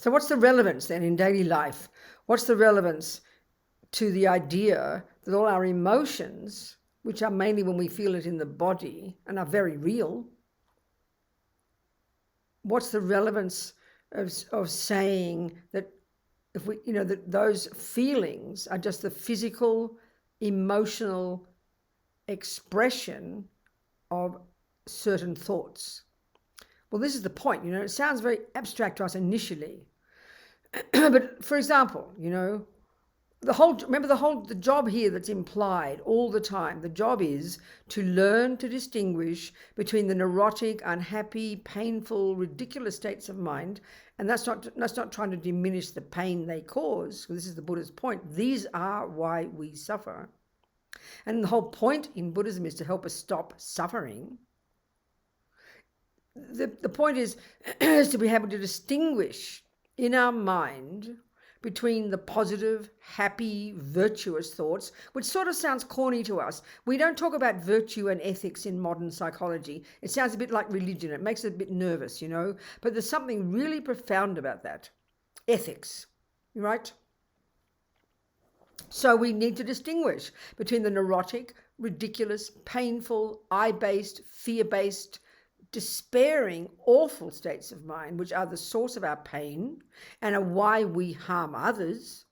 So what's the relevance then in daily life? What's the relevance to the idea that all our emotions, which are mainly when we feel it in the body and are very real, what's the relevance of saying that if we, that those feelings are just the physical, emotional expression of certain thoughts? Well, this is the point, it sounds very abstract to us initially. But for example, the job here that's implied all the time, the job is to learn to distinguish between the neurotic, unhappy, painful, ridiculous states of mind. And that's not trying to diminish the pain they cause. This is the Buddha's point. These are why we suffer. And the whole point in Buddhism is to help us stop suffering. The point is to be able to distinguish in our mind between the positive, happy, virtuous thoughts, which sort of sounds corny to us. We don't talk about virtue and ethics in modern psychology. It sounds a bit like religion. It makes it a bit nervous, but there's something really profound about that. Ethics, right? So we need to distinguish between the neurotic, ridiculous, painful, I-based, fear-based, despairing, awful states of mind, which are the source of our pain and are why we harm others,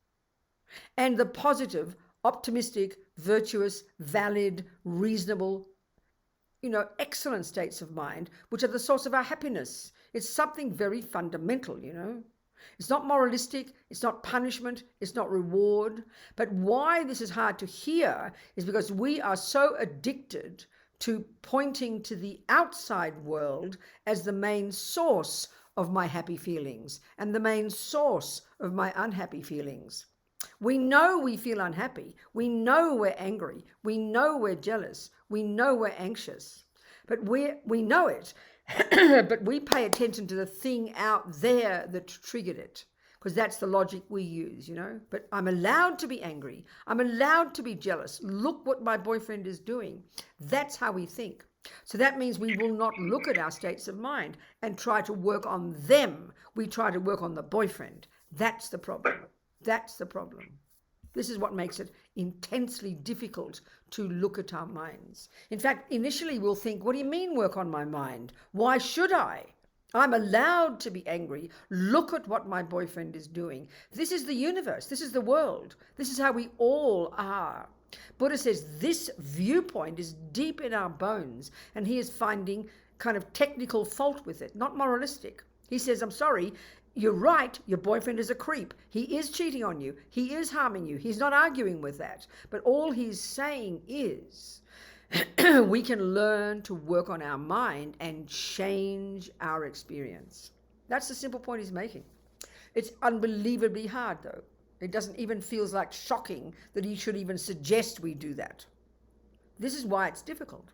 and the positive, optimistic, virtuous, valid, reasonable, excellent states of mind, which are the source of our happiness. It's something very fundamental, It's not moralistic, it's not punishment, it's not reward. But why this is hard to hear is because we are so addicted to pointing to the outside world as the main source of my happy feelings and the main source of my unhappy feelings. We know we feel unhappy. We know we're angry. We know we're jealous. We know we're anxious. But we know it, but we pay attention to the thing out there that triggered it. Because that's the logic we use, But I'm allowed to be angry. I'm allowed to be jealous. Look what my boyfriend is doing. That's how we think. So that means we will not look at our states of mind and try to work on them. We try to work on the boyfriend. That's the problem. That's the problem. This is what makes it intensely difficult to look at our minds. In fact, initially we'll think, what do you mean work on my mind? Why should I? I'm allowed to be angry. Look at what my boyfriend is doing. This is the universe. This is the world. This is how we all are. Buddha says this viewpoint is deep in our bones, and he is finding kind of technical fault with it, not moralistic. He says, I'm sorry, you're right, your boyfriend is a creep. He is cheating on you. He is harming you. He's not arguing with that. But all he's saying is we can learn to work on our mind and change our experience. That's the simple point he's making. It's unbelievably hard, though. It doesn't even feel like shocking that he should even suggest we do that. This is why it's difficult.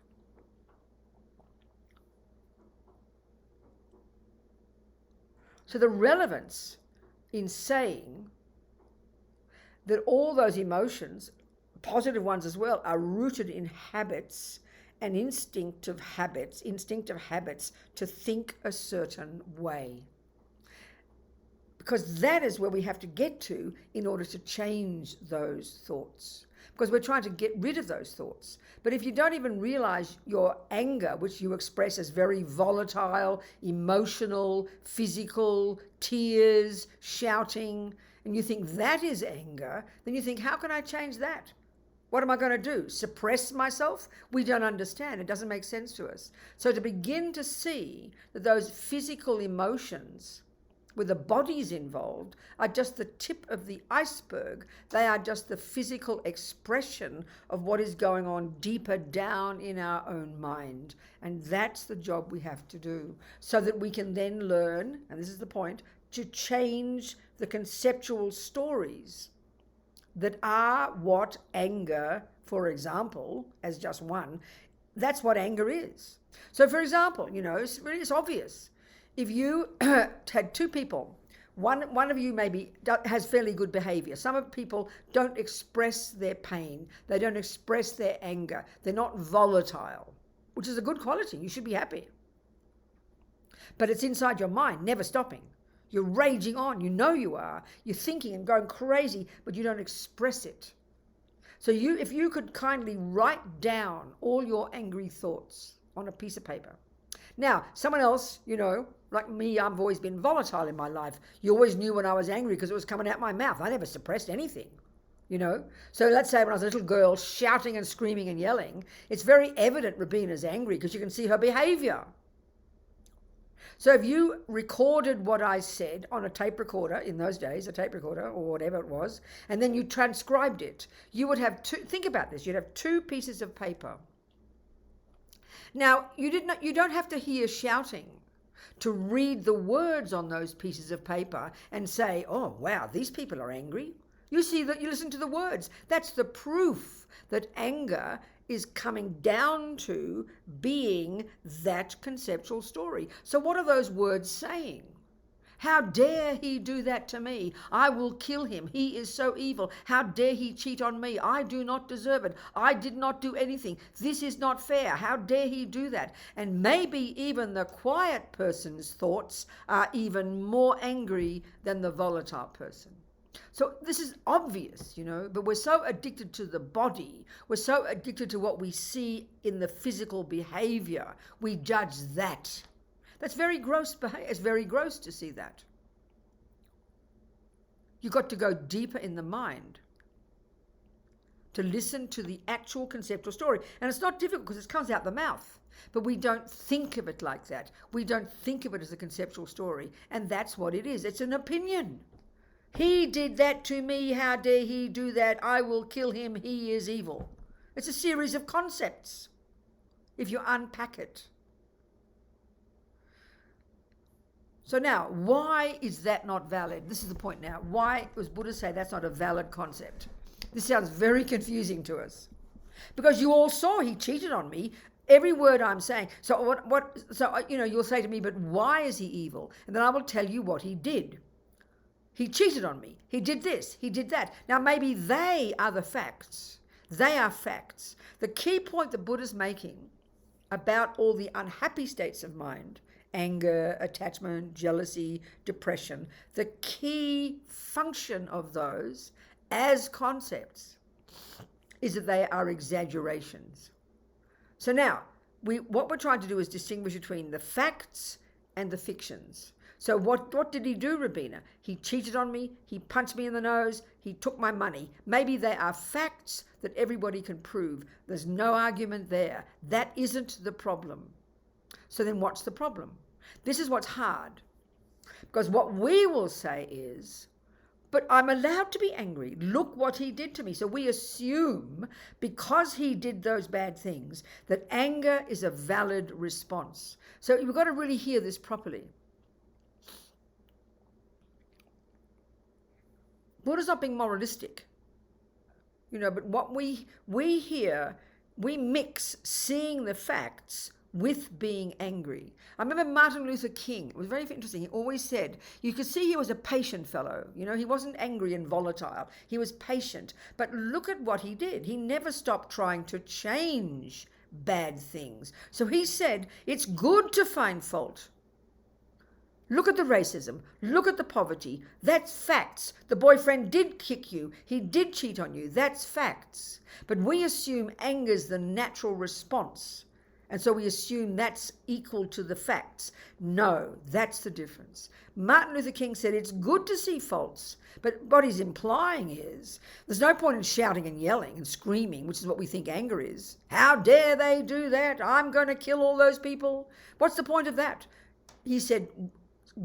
So the relevance in saying that all those emotions, positive ones as well, are rooted in habits and instinctive habits to think a certain way. Because that is where we have to get to in order to change those thoughts. Because we're trying to get rid of those thoughts. But if you don't even realize your anger, which you express as very volatile, emotional, physical, tears, shouting, and you think that is anger, then you think, how can I change that? What am I going to do? Suppress myself? We don't understand. It doesn't make sense to us. So to begin to see that those physical emotions with the bodies involved are just the tip of the iceberg. They are just the physical expression of what is going on deeper down in our own mind. And that's the job we have to do, so that we can then learn, and this is the point, to change the conceptual stories that are what anger, for example, as just one, that's what anger is. So for example, it's obvious. If you had two people, one of you maybe has fairly good behavior. Some of people don't express their pain. They don't express their anger. They're not volatile, which is a good quality. You should be happy. But it's inside your mind, never stopping. You're raging on. You know you are. You're thinking and going crazy, but you don't express it. So if you could kindly write down all your angry thoughts on a piece of paper. Now, someone else, like me, I've always been volatile in my life. You always knew when I was angry because it was coming out my mouth. I never suppressed anything, So let's say when I was a little girl shouting and screaming and yelling, it's very evident Robina's angry because you can see her behavior. So if you recorded what I said on a tape recorder, in those days, a tape recorder or whatever it was, and then you transcribed it, you would have think about this, you'd have 2 pieces of paper. Now, you don't have to hear shouting to read the words on those pieces of paper and say, oh, wow, these people are angry. You see that, you listen to the words. That's the proof that anger is coming down to being that conceptual story. So what are those words saying? How dare he do that to me? I will kill him. He is so evil. How dare he cheat on me? I do not deserve it. I did not do anything. This is not fair. How dare he do that? And maybe even the quiet person's thoughts are even more angry than the volatile person. So this is obvious, but we're so addicted to the body. We're so addicted to what we see in the physical behavior. We judge that. That's very gross behavior. It's very gross to see that. You've got to go deeper in the mind to listen to the actual conceptual story. And it's not difficult because it comes out the mouth. But we don't think of it like that. We don't think of it as a conceptual story. And that's what it is. It's an opinion. He did that to me. How dare he do that? I will kill him. He is evil. It's a series of concepts if you unpack it. So now, why is that not valid? This is the point now. Why does Buddha say that's not a valid concept? This sounds very confusing to us. Because you all saw he cheated on me. Every word I'm saying. So you'll say to me, but why is he evil? And then I will tell you what he did. He cheated on me. He did this. He did that. Now maybe they are the facts. They are facts. The key point that Buddha's making about all the unhappy states of mind, anger, attachment, jealousy, depression, the key function of those as concepts is that they are exaggerations. So now, what we're trying to do is distinguish between the facts and the fictions. So what did he do, Robina? He cheated on me, he punched me in the nose, he took my money. Maybe they are facts that everybody can prove. There's no argument there. That isn't the problem. So then what's the problem? This is what's hard. Because what we will say is, but I'm allowed to be angry. Look what he did to me. So we assume because he did those bad things that anger is a valid response. So you've got to really hear this properly. Buddha's not being moralistic, but what we hear, we mix seeing the facts with being angry. I remember Martin Luther King. It was very interesting. He always said, you could see he was a patient fellow. He wasn't angry and volatile. He was patient. But look at what he did. He never stopped trying to change bad things. So he said, it's good to find fault. Look at the racism. Look at the poverty. That's facts. The boyfriend did kick you. He did cheat on you. That's facts. But we assume anger's the natural response. And so we assume that's equal to the facts. No, that's the difference. Martin Luther King said it's good to see faults, but what he's implying is there's no point in shouting and yelling and screaming, which is what we think anger is. How dare they do that? I'm going to kill all those people. What's the point of that? He said,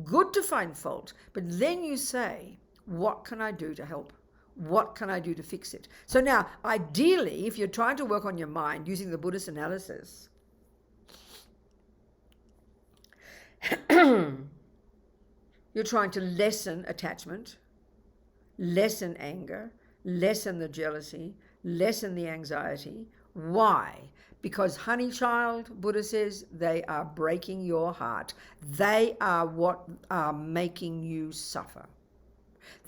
good to find fault, but then you say, what can I do to help? What can I do to fix it? So now, ideally, if you're trying to work on your mind using the Buddhist analysis, you're trying to lessen attachment, lessen anger, lessen the jealousy, lessen the anxiety. Why? Because, honey child, Buddha says, they are breaking your heart. They are what are making you suffer.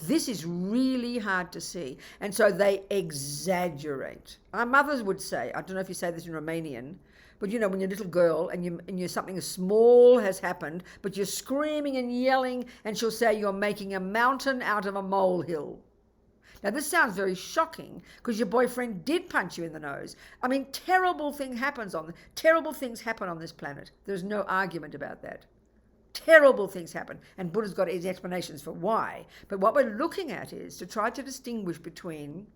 This is really hard to see. And so they exaggerate. Our mothers would say, I don't know if you say this in Romanian, But when you're a little girl and you're something small has happened, but you're screaming and yelling, and she'll say you're making a mountain out of a molehill. Now, this sounds very shocking because your boyfriend did punch you in the nose. I mean, terrible things happen on this planet. There's no argument about that. Terrible things happen, and Buddha's got his explanations for why. But what we're looking at is to try to distinguish between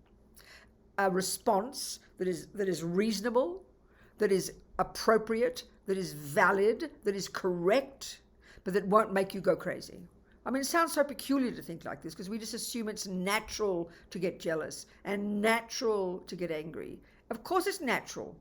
a response that is reasonable, that is appropriate, that is valid, that is correct, but that won't make you go crazy. I mean, it sounds so peculiar to think like this because we just assume it's natural to get jealous and natural to get angry. Of course it's natural.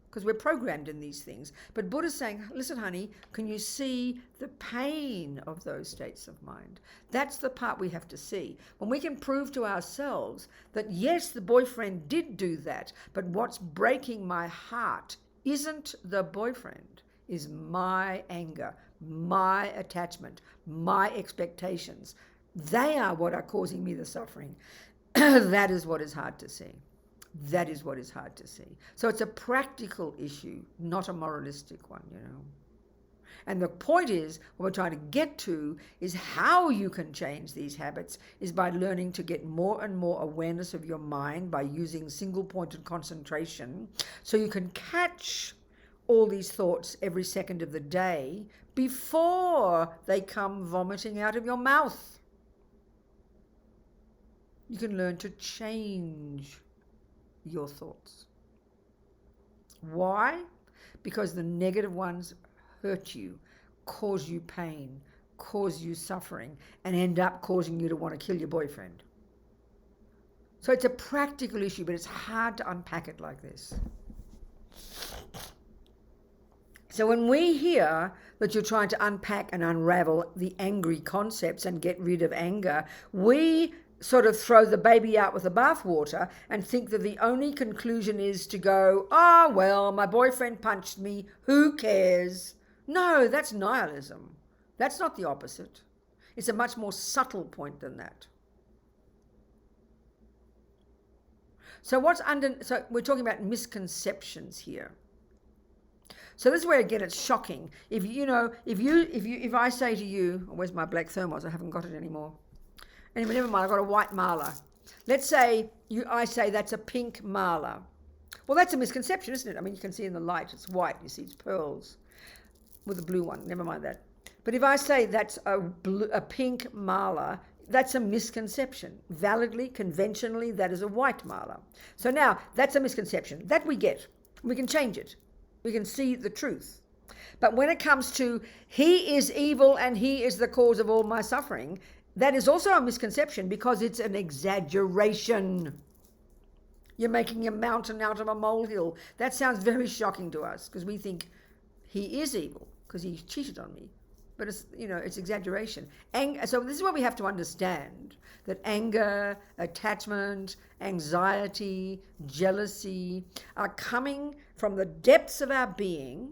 Because we're programmed in these things. But Buddha's saying, listen, honey, can you see the pain of those states of mind? That's the part we have to see. When we can prove to ourselves that, yes, the boyfriend did do that, but what's breaking my heart isn't the boyfriend, is my anger, my attachment, my expectations. They are what are causing me the suffering. That is what is hard to see. So it's a practical issue, not a moralistic one, And the point is, what we're trying to get to is how you can change these habits is by learning to get more and more awareness of your mind by using single-pointed concentration, so you can catch all these thoughts every second of the day before they come vomiting out of your mouth. You can learn to change your thoughts. Why? Because the negative ones hurt you, cause you pain, cause you suffering, and end up causing you to want to kill your boyfriend. So it's a practical issue, but it's hard to unpack it like this. So when we hear that you're trying to unpack and unravel the angry concepts and get rid of anger, we sort of throw the baby out with the bathwater and think that the only conclusion is to go, oh, well, my boyfriend punched me, who cares? No, that's nihilism. That's not the opposite. It's a much more subtle point than that. So we're talking about misconceptions here. So this is where again it's shocking. If I say to you, where's my black thermos? I haven't got it anymore. Anyway, never mind, I've got a white mala. Let's say I say that's a pink mala. Well, that's a misconception, isn't it? I mean, you can see in the light, it's white. You see it's pearls with a blue one. Never mind that. But if I say that's a pink mala, that's a misconception. Validly, conventionally, that is a white mala. So now, that's a misconception. That we get. We can change it. We can see the truth. But when it comes to he is evil and he is the cause of all my suffering, that is also a misconception because it's an exaggeration. You're making a mountain out of a molehill. That sounds very shocking to us because we think he is evil because he cheated on me. But it's exaggeration. So this is what we have to understand, that anger, attachment, anxiety, jealousy are coming from the depths of our being,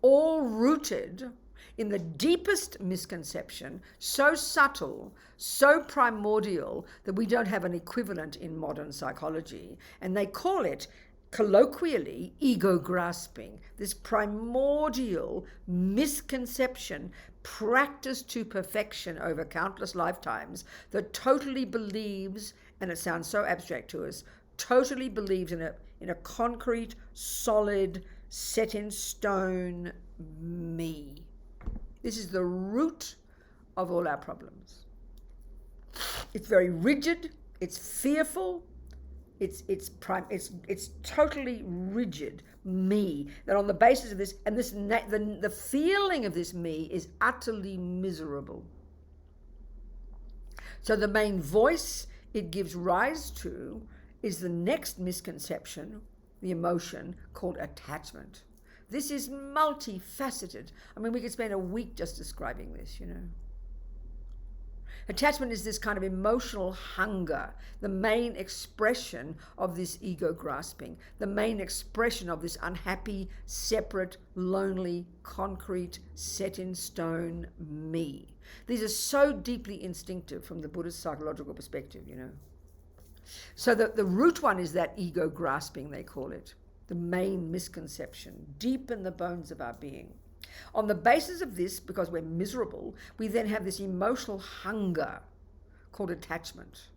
all rooted in the deepest misconception, so subtle, so primordial, that we don't have an equivalent in modern psychology. And they call it, colloquially, ego grasping, this primordial misconception practiced to perfection over countless lifetimes that totally believes, and it sounds so abstract to us, totally believes in a concrete, solid, set in stone me. This is the root of all our problems. It's very rigid, it's fearful, it's totally rigid me. That on the basis of this, and the feeling of this me is utterly miserable. So the main voice it gives rise to is the next misconception, the emotion called attachment. This is multifaceted. I mean, we could spend a week just describing this, Attachment is this kind of emotional hunger, the main expression of this ego grasping, the main expression of this unhappy, separate, lonely, concrete, set in stone me. These are so deeply instinctive from the Buddhist psychological perspective, So the root one is that ego grasping, they call it. the main misconception, deep in the bones of our being. On the basis of this, because we're miserable, we then have this emotional hunger called attachment.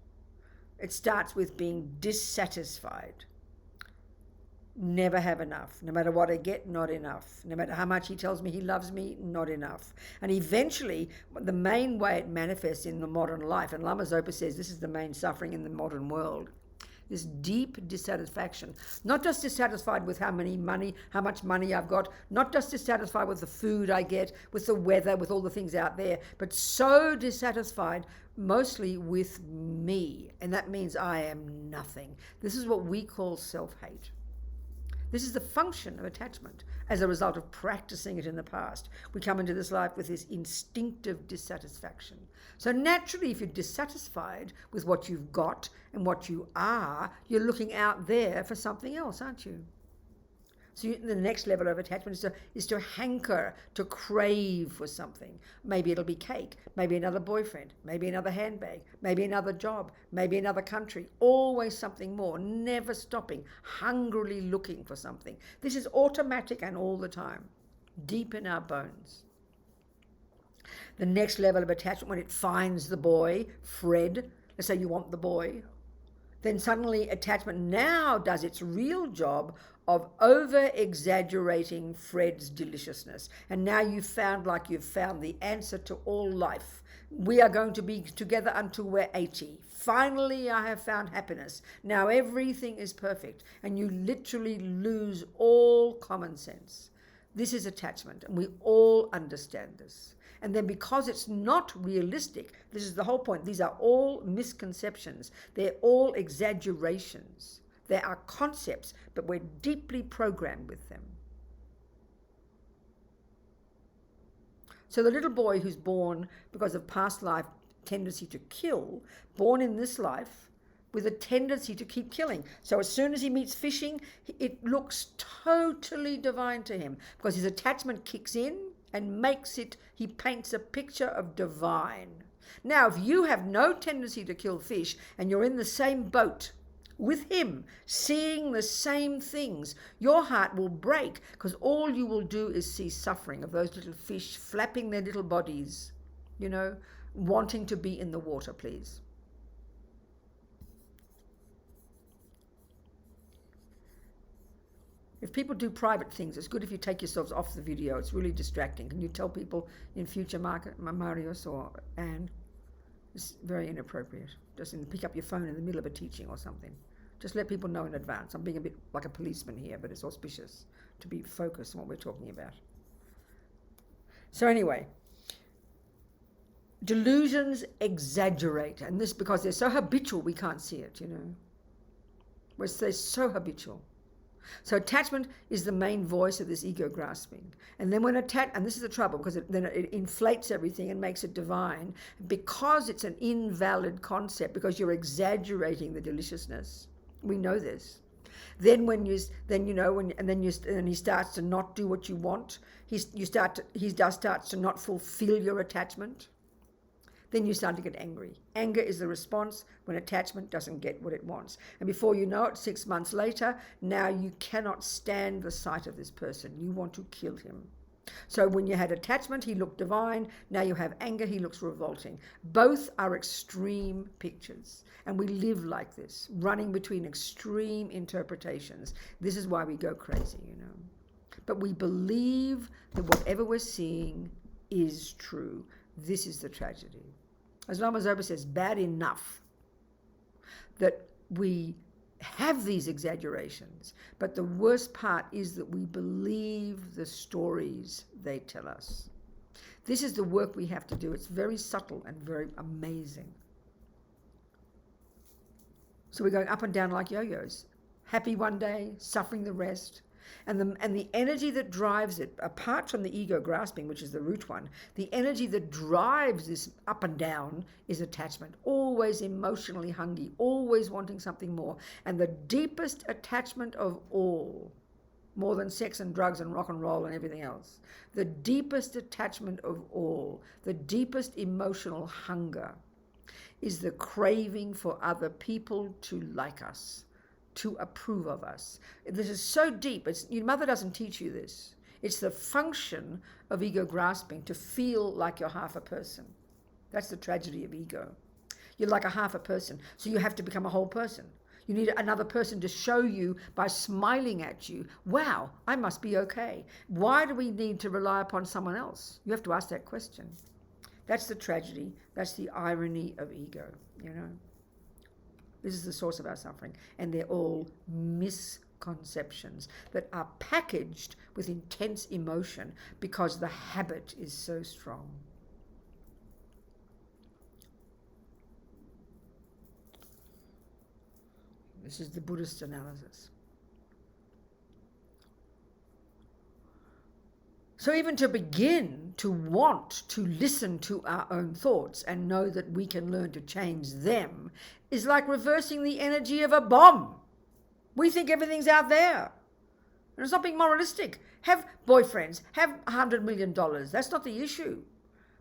It starts with being dissatisfied. Never have enough. No matter what I get, not enough. No matter how much he tells me he loves me, not enough. And eventually, the main way it manifests in the modern life, and Lama Zopa says this is the main suffering in the modern world, this deep dissatisfaction. Not just dissatisfied with how much money I've got, not just dissatisfied with the food I get, with the weather, with all the things out there, but so dissatisfied mostly with me. And that means I am nothing. This is what we call self-hate. This is the function of attachment as a result of practicing it in the past. We come into this life with this instinctive dissatisfaction. So naturally, if you're dissatisfied with what you've got and what you are, you're looking out there for something else, aren't you? So the next level of attachment is to hanker, to crave for something. Maybe it'll be cake, maybe another boyfriend, maybe another handbag, maybe another job, maybe another country. Always something more, never stopping, hungrily looking for something. This is automatic and all the time, deep in our bones. The next level of attachment, when it finds the boy, Fred, let's say you want the boy, then suddenly attachment now does its real job of over-exaggerating Fred's deliciousness. And now you've found the answer to all life. We are going to be together until we're 80. Finally, I have found happiness. Now everything is perfect. And you literally lose all common sense. This is attachment, and we all understand this. And then because it's not realistic, this is the whole point. These are all misconceptions. They're all exaggerations. They are concepts, but we're deeply programmed with them. So the little boy who's born because of past life tendency to kill, born in this life with a tendency to keep killing. So as soon as he meets fishing, it looks totally divine to him because his attachment kicks in and he paints a picture of divine. Now, if you have no tendency to kill fish and you're in the same boat with him, seeing the same things, your heart will break because all you will do is see suffering of those little fish flapping their little bodies, wanting to be in the water, please. If people do private things, it's good if you take yourselves off the video. It's really distracting. Can you tell people in future, Marius or Anne? It's very inappropriate. Just pick up your phone in the middle of a teaching or something. Just let people know in advance. I'm being a bit like a policeman here, but it's auspicious to be focused on what we're talking about. So anyway, delusions exaggerate, and this because they're so habitual we can't see it, They're so habitual. So attachment is the main voice of this ego grasping. And then and this is the trouble, because then it inflates everything and makes it divine, because it's an invalid concept, because you're exaggerating the deliciousness. We know this. Then he starts to not do what you want. He starts to not fulfill your attachment. Then you start to get angry. Anger is the response when attachment doesn't get what it wants. And before you know it, 6 months later, now you cannot stand the sight of this person. You want to kill him. So when you had attachment, he looked divine. Now you have anger, he looks revolting. Both are extreme pictures. And we live like this, running between extreme interpretations. This is why we go crazy, But we believe that whatever we're seeing is true. This is the tragedy. As Lama Zopa says, bad enough that we have these exaggerations, but the worst part is that we believe the stories they tell us. This is the work we have to do. It's very subtle and very amazing. So we're going up and down like yo-yos, happy one day, suffering the rest. And the energy that drives it, apart from the ego grasping, which is the root one, the energy that drives this up and down is attachment, always emotionally hungry, always wanting something more. And the deepest attachment of all, more than sex and drugs and rock and roll and everything else, the deepest attachment of all, the deepest emotional hunger, is the craving for other people to like us, to approve of us. This is so deep. Your mother doesn't teach you this. It's the function of ego grasping to feel like you're half a person. That's the tragedy of ego. You're like a half a person, so you have to become a whole person. You need another person to show you by smiling at you, wow, I must be okay. Why do we need to rely upon someone else? You have to ask that question. That's the tragedy. That's the irony of ego, This is the source of our suffering, and they're all misconceptions that are packaged with intense emotion because the habit is so strong. This is the Buddhist analysis. So even to begin to want to listen to our own thoughts and know that we can learn to change them is like reversing the energy of a bomb. We think everything's out there. And it's not being moralistic. Have boyfriends, have $100 million. That's not the issue.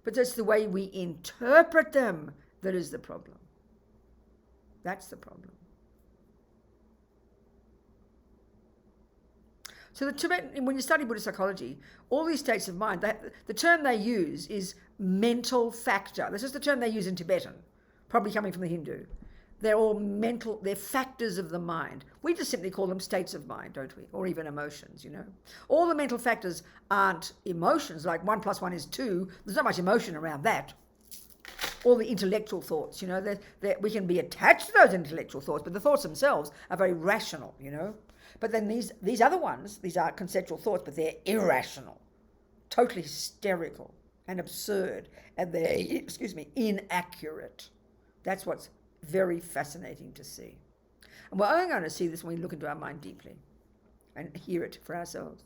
But that's the way we interpret them that is the problem. That's the problem. So when you study Buddhist psychology, all these states of mind, the term they use is mental factor. This is the term they use in Tibetan, probably coming from the Hindu. They're all mental, they're factors of the mind. We just simply call them states of mind, don't we? Or even emotions, All the mental factors aren't emotions, like 1 + 1 is 2. There's not much emotion around that. All the intellectual thoughts, we can be attached to those intellectual thoughts, but the thoughts themselves are very rational, But then these other ones, these are conceptual thoughts, but they're irrational, totally hysterical and absurd, and they're, inaccurate. That's what's very fascinating to see. And we're only going to see this when we look into our mind deeply and hear it for ourselves.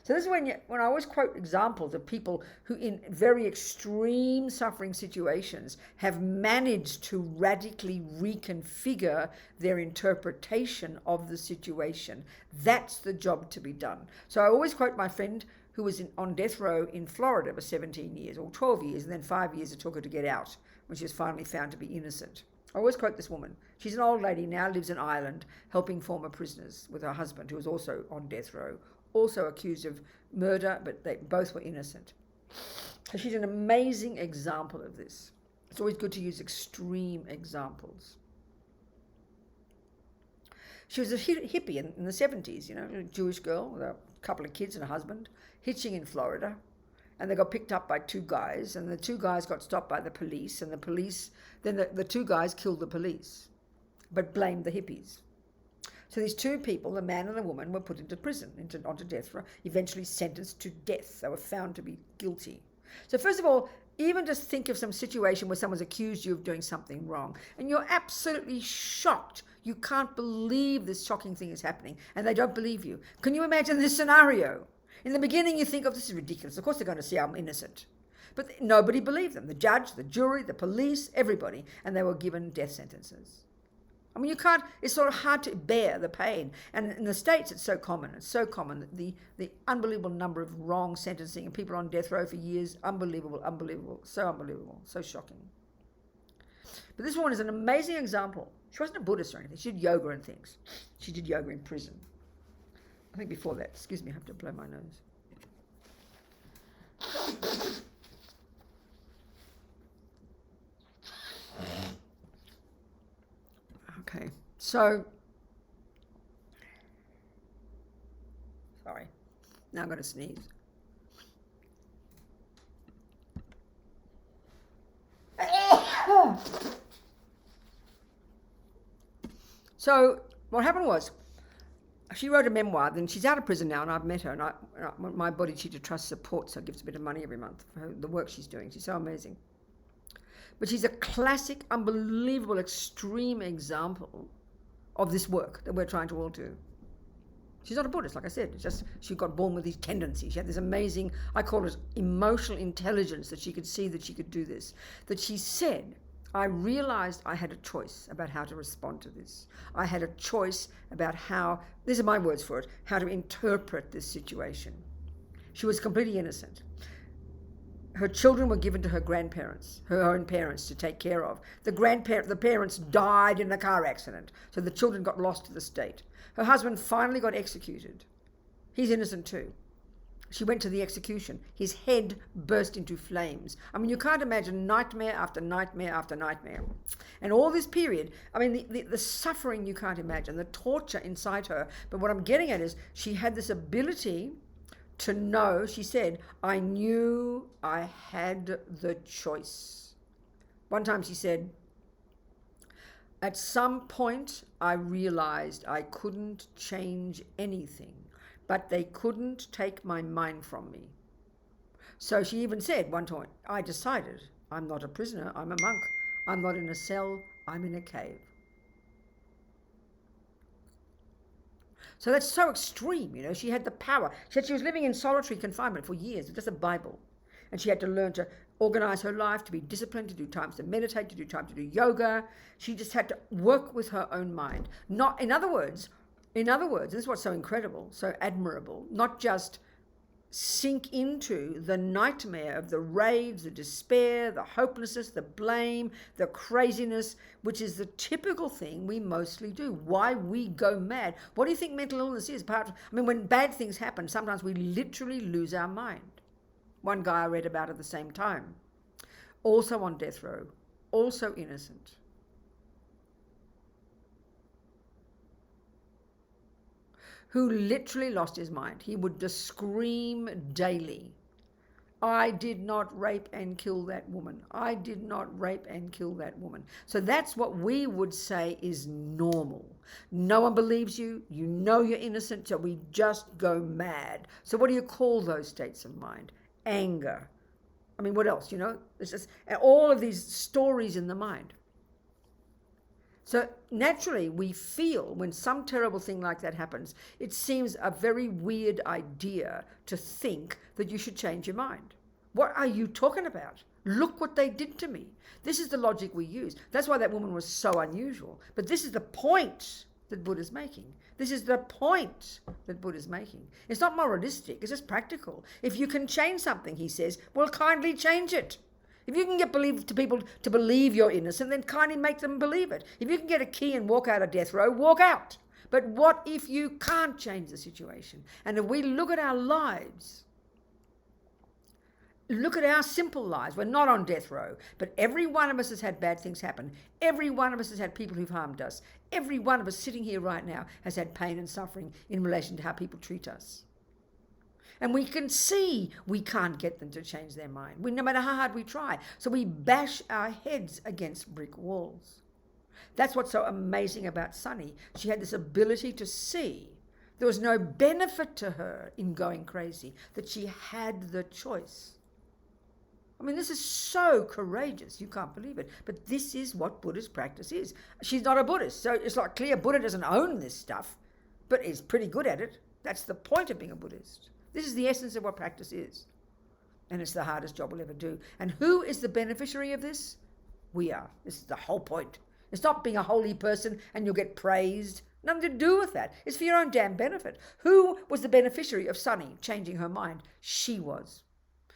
So this is when I always quote examples of people who in very extreme suffering situations have managed to radically reconfigure their interpretation of the situation. That's the job to be done. So I always quote my friend who was on death row in Florida for 17 years or 12 years, and then 5 years it took her to get out when she was finally found to be innocent. I always quote this woman. She's an old lady now, lives in Ireland, helping former prisoners with her husband, who was also on death row, also accused of murder, but they both were innocent. So she's an amazing example of this. It's always good to use extreme examples. She was a hippie in the 70s, a Jewish girl with a couple of kids and a husband, hitching in Florida. And they got picked up by 2 guys, and the 2 guys got stopped by the police, and then the 2 guys killed the police, but blamed the hippies. So these 2 people, the man and the woman, were put into prison, onto death row, eventually sentenced to death. They were found to be guilty. So first of all, even just think of some situation where someone's accused you of doing something wrong, and you're absolutely shocked. You can't believe this shocking thing is happening, and they don't believe you. Can you imagine this scenario? In the beginning, you think, this is ridiculous. Of course they're going to say I'm innocent. But nobody believed them. The judge, the jury, the police, everybody. And they were given death sentences. I mean, it's sort of hard to bear the pain. And in the States, it's so common. It's so common that the unbelievable number of wrong sentencing and people on death row for years, unbelievable, so shocking. But this woman is an amazing example. She wasn't a Buddhist or anything. She did yoga and things. She did yoga in prison. I think before that, excuse me, I have to blow my nose. Okay, so, sorry, now I'm going to sneeze. So what happened was, she wrote a memoir, then she's out of prison now, and I've met her, and I want my bodhicitta trust support, so gives a bit of money every month for the work she's doing. She's so amazing. But she's a classic, unbelievable, extreme example of this work that we're trying to all do. She's not a Buddhist, like I said. It's just she got born with these tendencies. She had this amazing, I call it emotional intelligence, that she could see that she could do this. That she said, I realized I had a choice about how to respond to this. I had a choice about how, these are my words for it, how to interpret this situation. She was completely innocent. her children were given to her grandparents, her own parents, to take care of. The parents died in a car accident, so the children got lost to the state. Her husband finally got executed. He's innocent too. She went to the execution. His head burst into flames. I mean, you can't imagine nightmare after nightmare after nightmare. And all this period, I mean, the suffering you can't imagine, the torture inside her. But what I'm getting at is she had this ability to know. She said, I knew I had the choice. One time she said, at some point I realized I couldn't change anything, but they couldn't take my mind from me. So she even said one time, I decided I'm not a prisoner, I'm a monk. I'm not in a cell, I'm in a cave. So that's so extreme, you know. She had the power. She said she was living in solitary confinement for years with just a Bible. And she had to learn to organize her life, to be disciplined, to do times to meditate, to do time to do yoga. She just had to work with her own mind. Not, in other words, this is what's so incredible, so admirable, not just sink into the nightmare of the rage, the despair, the hopelessness, the blame, the craziness, which is the typical thing we mostly do, why we go mad. What do you think mental illness is? When bad things happen, sometimes we literally lose our mind. One guy I read about at the same time, also on death row, also innocent. Who literally lost his mind. He would just scream daily, I did not rape and kill that woman. I did not rape and kill that woman. So that's what we would say is normal. No one believes you. You know you're innocent, so we just go mad. So what do you call those states of mind? Anger. I mean, what else, you know? It's just all of these stories in the mind. So naturally, we feel when some terrible thing like that happens, it seems a very weird idea to think that you should change your mind. What are you talking about? Look what they did to me. This is the logic we use. That's why that woman was so unusual. But this is the point that Buddha's making. This is the point that Buddha's making. It's not moralistic, it's just practical. If you can change something, he says, well, kindly change it. If you can get people to believe you're innocent, then kindly make them believe it. If you can get a key and walk out of death row, walk out. But what if you can't change the situation? And if we look at our lives, look at our simple lives. We're not on death row, but every one of us has had bad things happen. Every one of us has had people who've harmed us. Every one of us sitting here right now has had pain and suffering in relation to how people treat us. And we can see we can't get them to change their mind, no matter how hard we try. So we bash our heads against brick walls. That's what's so amazing about Sunny. She had this ability to see there was no benefit to her in going crazy, that she had the choice. I mean, this is so courageous. You can't believe it. But this is what Buddhist practice is. She's not a Buddhist, so it's like clear Buddha doesn't own this stuff, but is pretty good at it. That's the point of being a Buddhist. This is the essence of what practice is. And it's the hardest job we'll ever do. And who is the beneficiary of this? We are. This is the whole point. It's not being a holy person and you'll get praised. Nothing to do with that. It's for your own damn benefit. Who was the beneficiary of Sunny changing her mind? She was.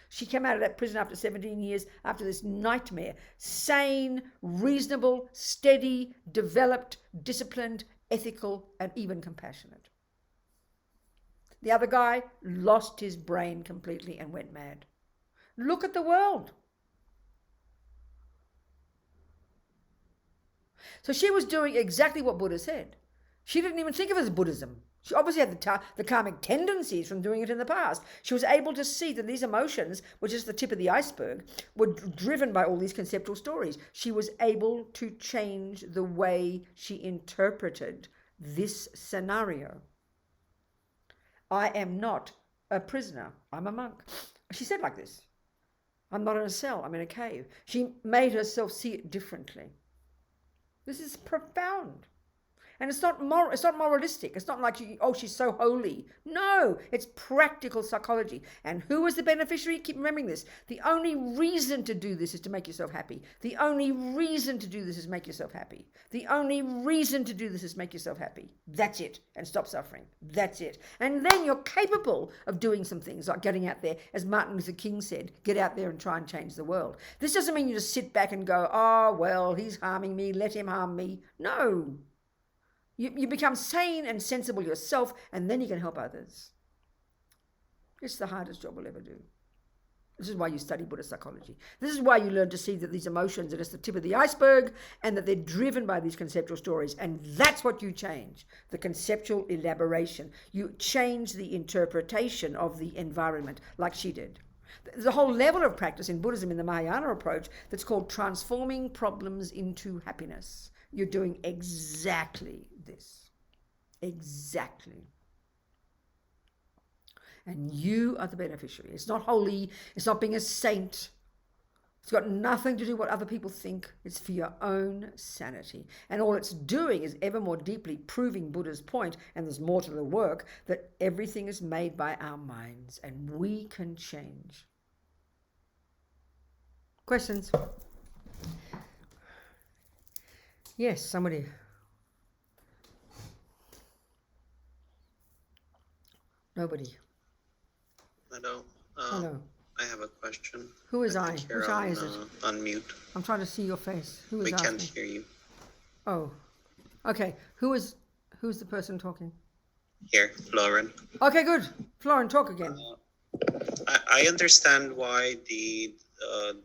She came out of that prison after 17 years, after this nightmare. Sane, reasonable, steady, developed, disciplined, ethical, and even compassionate. The other guy lost his brain completely and went mad. Look at the world. So she was doing exactly what Buddha said. She didn't even think of it as Buddhism. She obviously had the karmic tendencies from doing it in the past. She was able to see that these emotions, which is the tip of the iceberg, were driven by all these conceptual stories. She was able to change the way she interpreted this scenario. I am not a prisoner. I'm a monk. She said like this. I'm not in a cell. I'm in a cave. She made herself see it differently. This is profound. And it's not moralistic. It's not like, she's so holy. No, it's practical psychology. And who is the beneficiary? Keep remembering this. The only reason to do this is to make yourself happy. The only reason to do this is make yourself happy. The only reason to do this is make yourself happy. That's it. And stop suffering. That's it. And then you're capable of doing some things like getting out there, as Martin Luther King said, get out there and try and change the world. This doesn't mean you just sit back and go, oh, well, he's harming me, let him harm me. No. You become sane and sensible yourself, and then you can help others. It's the hardest job we'll ever do. This is why you study Buddhist psychology. This is why you learn to see that these emotions are just the tip of the iceberg and that they're driven by these conceptual stories. And that's what you change, the conceptual elaboration. You change the interpretation of the environment like she did. There's a whole level of practice in Buddhism, in the Mahayana approach, that's called transforming problems into happiness. You're doing exactly this. Exactly. And you are the beneficiary. It's not holy. It's not being a saint. It's got nothing to do with what other people think. It's for your own sanity. And all it's doing is ever more deeply proving Buddha's point, and there's more to the work, that everything is made by our minds and we can change. Questions? Yes, somebody. Nobody. Hello. Hello. I have a question. Who is I? Which I is it? Unmute. I'm trying to see your face. Who is We asking? can't hear you. Oh. Okay. Who's the person talking? Here, Lauren. Okay, good. Florin, talk again. I understand why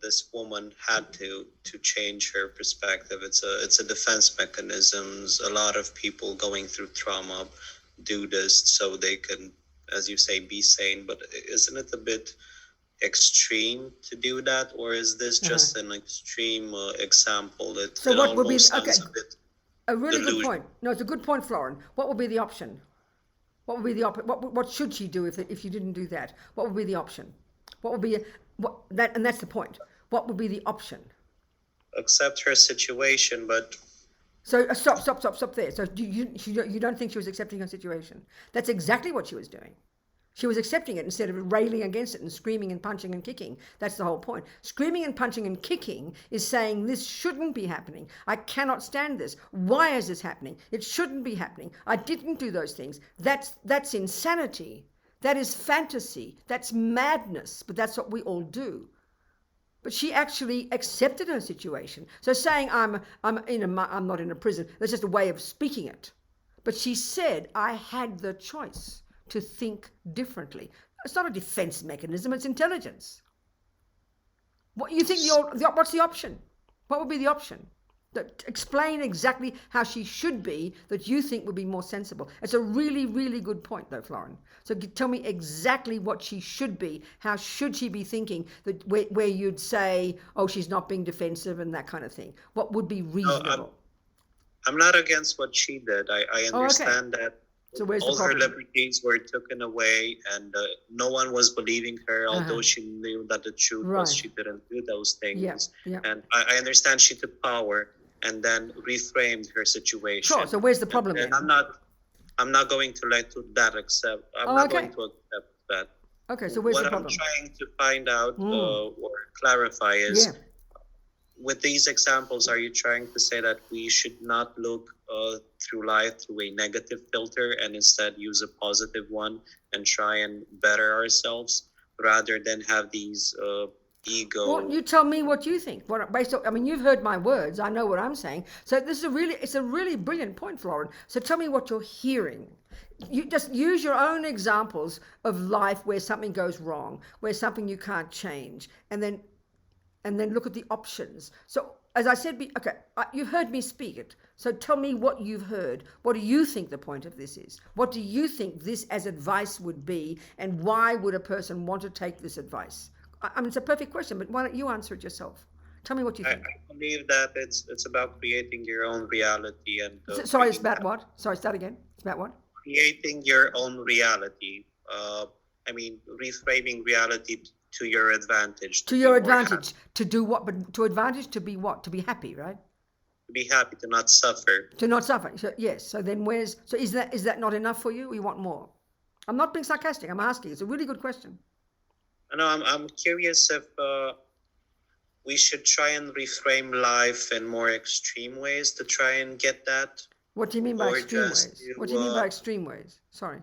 this woman had to change her perspective. It's a defense mechanisms. A lot of people going through trauma do this so they can, as you say, be sane. But isn't it a bit extreme to do that, or is this just an extreme example? So what would be a really good point? No, it's a good point, Florin. What would be the option? What would be the what should she do if you didn't do that? What would be the option? What would be and that's the point. What would be the option? Accept her situation, but so stop there. So you don't think she was accepting her situation? That's exactly what she was doing. She was accepting it instead of railing against it and screaming and punching and kicking. That's the whole point. Screaming and punching and kicking is saying this shouldn't be happening. I cannot stand this. Why is this happening? It shouldn't be happening. I didn't do those things. That's insanity. That is fantasy. That's madness. But that's what we all do. But she actually accepted her situation. So saying I'm not in a prison, that's just a way of speaking it. But she said I had the choice to think differently. It's not a defense mechanism, it's intelligence. What you think what's the option? What would be the option? Explain exactly how she should be that you think would be more sensible. It's a really, really good point though, Florin. So tell me exactly what she should be. How should she be thinking that where you'd say, oh, she's not being defensive and that kind of thing? What would be reasonable? No, I'm not against what she did. I understand that. So where's all the problem? her liberties were taken away, and no one was believing her, although she knew that the truth was she didn't do those things. Yeah. And I understand she took power and then reframed her situation. Sure. So where's the problem then? I'm not going to let that accept. I'm not going to accept that. Okay. So where's the problem? What I'm trying to find out or clarify is. With these examples, are you trying to say that we should not look through life through a negative filter and instead use a positive one and try and better ourselves rather than have these ego? Well, you tell me what you think. You've heard my words. I know what I'm saying. So this is it's a really brilliant point, Florin. So tell me what you're hearing. You just use your own examples of life where something goes wrong, where something you can't change, and then look at the options. So as I said, you've heard me speak it. So tell me what you've heard. What do you think the point of this is? What do you think this as advice would be? And why would a person want to take this advice? I mean, it's a perfect question, but why don't you answer it yourself? Tell me what you think. I believe that it's about creating your own reality. And Sorry, it's about what? Sorry, start again. It's about what? Creating your own reality. Reframing reality to your advantage. To your advantage. To do what? But to advantage to be what? To be happy, right? be happy, to not suffer. To not suffer. So yes. So then is that not enough for you? Or you want more? I'm not being sarcastic. I'm asking. It's a really good question. I know. I'm curious if we should try and reframe life in more extreme ways to try and get that. What do you mean by extreme ways? What do you mean by extreme ways? Sorry.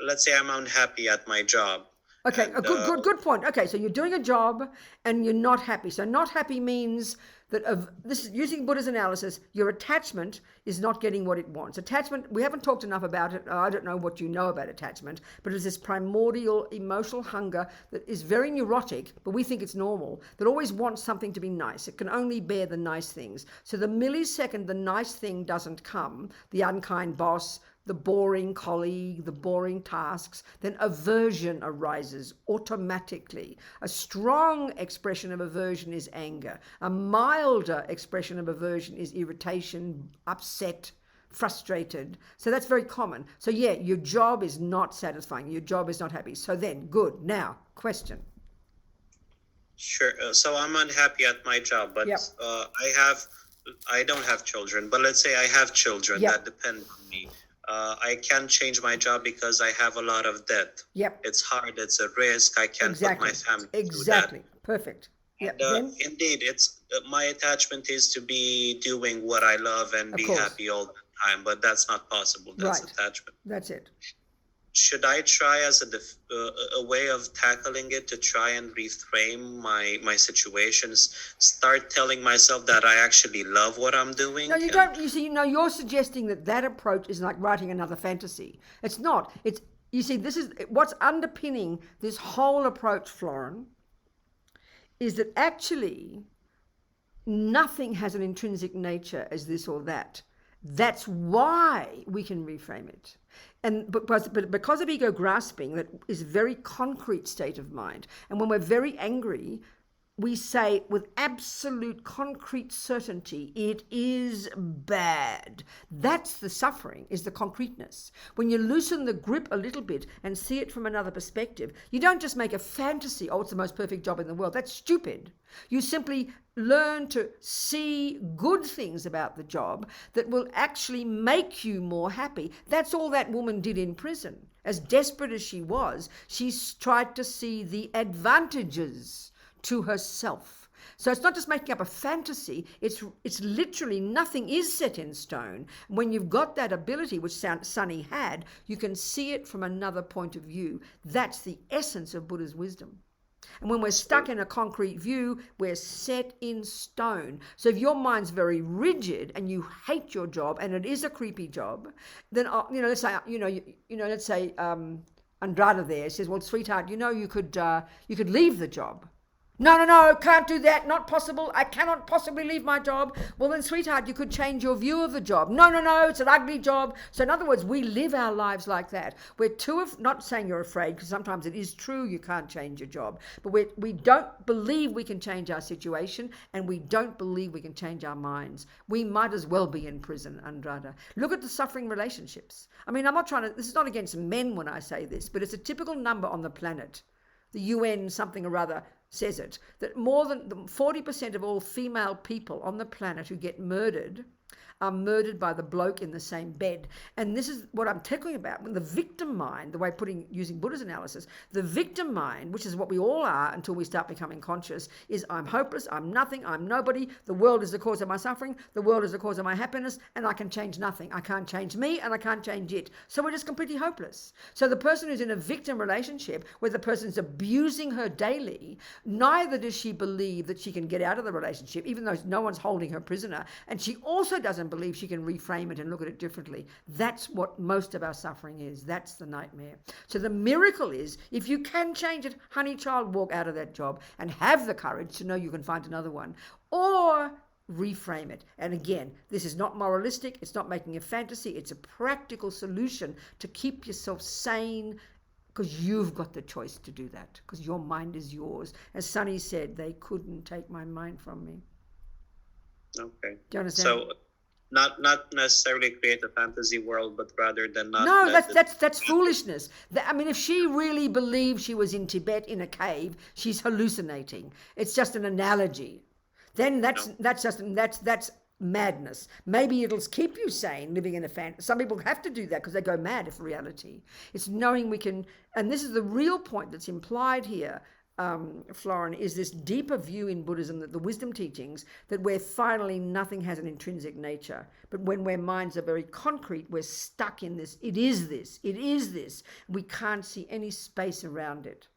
Let's say I'm unhappy at my job. Okay, a good point. Okay, so you're doing a job and you're not happy. So not happy means that this is using Buddha's analysis, your attachment is not getting what it wants. Attachment, we haven't talked enough about it. I don't know what you know about attachment, but it's this primordial emotional hunger that is very neurotic, but we think it's normal, that always wants something to be nice. It can only bear the nice things. So the millisecond the nice thing doesn't come, the unkind boss, the boring colleague, the boring tasks, then aversion arises automatically. A strong expression of aversion is anger. A milder expression of aversion is irritation, upset, frustrated. So that's very common. So yeah, your job is not satisfying. Your job is not happy. So then, good. Now, question. Sure. So I'm unhappy at my job, but Yep. I don't have children, but let's say I have children Yep. that depend on me. I can't change my job because I have a lot of debt. Yep. It's hard. It's a risk. I can't put my family through Exactly. Perfect. Yep. that. Indeed, it's my attachment is to be doing what I love and be course. happy all the time, but that's not possible. That's Right. attachment. That's it. Should I try as a way of tackling it to try and reframe my situations, start telling myself that I actually love what I'm doing? No, you don't. You see, no, you're suggesting that approach is like writing another fantasy. It's not. It's, you see, this is what's underpinning this whole approach, Florin, is that actually nothing has an intrinsic nature as this or that. That's why we can reframe it. And but because of ego grasping, that is a very concrete state of mind. And when we're very angry, we say with absolute concrete certainty, it is bad. That's the suffering, is the concreteness. When you loosen the grip a little bit and see it from another perspective, you don't just make a fantasy, oh, it's the most perfect job in the world. That's stupid. You simply learn to see good things about the job that will actually make you more happy. That's all that woman did in prison. As desperate as she was, she tried to see the advantages to herself. So it's not just making up a fantasy, it's literally nothing is set in stone. When you've got that ability, which Sunny had, you can see it from another point of view. That's the essence of Buddha's wisdom. And when we're stuck in a concrete view, we're set in stone. So if your mind's very rigid and you hate your job and it is a creepy job, then let's say Andrada there says, well, sweetheart, you could leave the job. No, can't do that, not possible, I cannot possibly leave my job. Well then, sweetheart, you could change your view of the job. No, it's an ugly job. So in other words, we live our lives like that. We're not saying you're afraid, because sometimes it is true you can't change your job, but we don't believe we can change our situation, and we don't believe we can change our minds. We might as well be in prison, Andrada. Look at the suffering relationships. I mean, this is not against men when I say this, but it's a typical number on the planet. The UN something or other says it, that more than 40% of all female people on the planet who get murdered are murdered by the bloke in the same bed. And this is what I'm talking about. When the victim mind, the way using Buddha's analysis, the victim mind, which is what we all are until we start becoming conscious, is I'm hopeless, I'm nothing, I'm nobody, the world is the cause of my suffering, the world is the cause of my happiness, and I can change nothing. I can't change me and I can't change it. So we're just completely hopeless. So the person who's in a victim relationship where the person's abusing her daily, neither does she believe that she can get out of the relationship, even though no one's holding her prisoner, and she also doesn't believe she can reframe it and look at it differently. That's what most of our suffering is. That's the nightmare. So the miracle is, if you can change it, honey child, walk out of that job and have the courage to know you can find another one, or reframe it. And again, this is not moralistic, it's not making a fantasy, it's a practical solution to keep yourself sane, because you've got the choice to do that, because your mind is yours. As Sunny said, they couldn't take my mind from me. Okay. Do you understand? So not necessarily create a fantasy world, but rather than not. No, that's foolishness. I mean, if she really believed she was in Tibet in a cave, she's hallucinating. It's just an analogy. Then that's madness. Maybe it'll keep you sane living in a fantasy. Some people have to do that because they go mad for reality. It's knowing we can, and this is the real point that's implied here, Florin, is this deeper view in Buddhism, that the wisdom teachings, that where finally nothing has an intrinsic nature, but when our minds are very concrete, we're stuck in this. It is this. It is this. We can't see any space around it.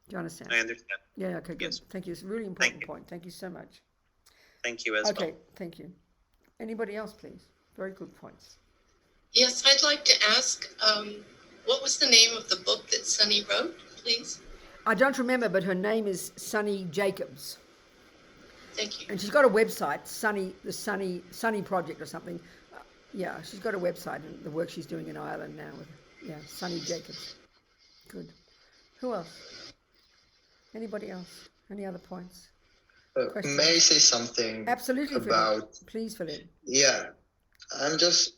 Do you understand? I understand. Yeah, okay, good. Yes. Thank you. It's a really important point. Thank you so much. Thank you as well. Okay, thank you. Anybody else, please? Very good points. Yes, I'd like to ask, what was the name of the book that Sunny wrote, please? I don't remember, but her name is Sunny Jacobs. Thank you. And she's got a website, the Sunny Project or something. Yeah, she's got a website and the work she's doing in Ireland now with, Sunny Jacobs. Good. Who else? Anybody else? Any other points? May I say something? Absolutely, about Philip. Please, Philip. Yeah, I'm just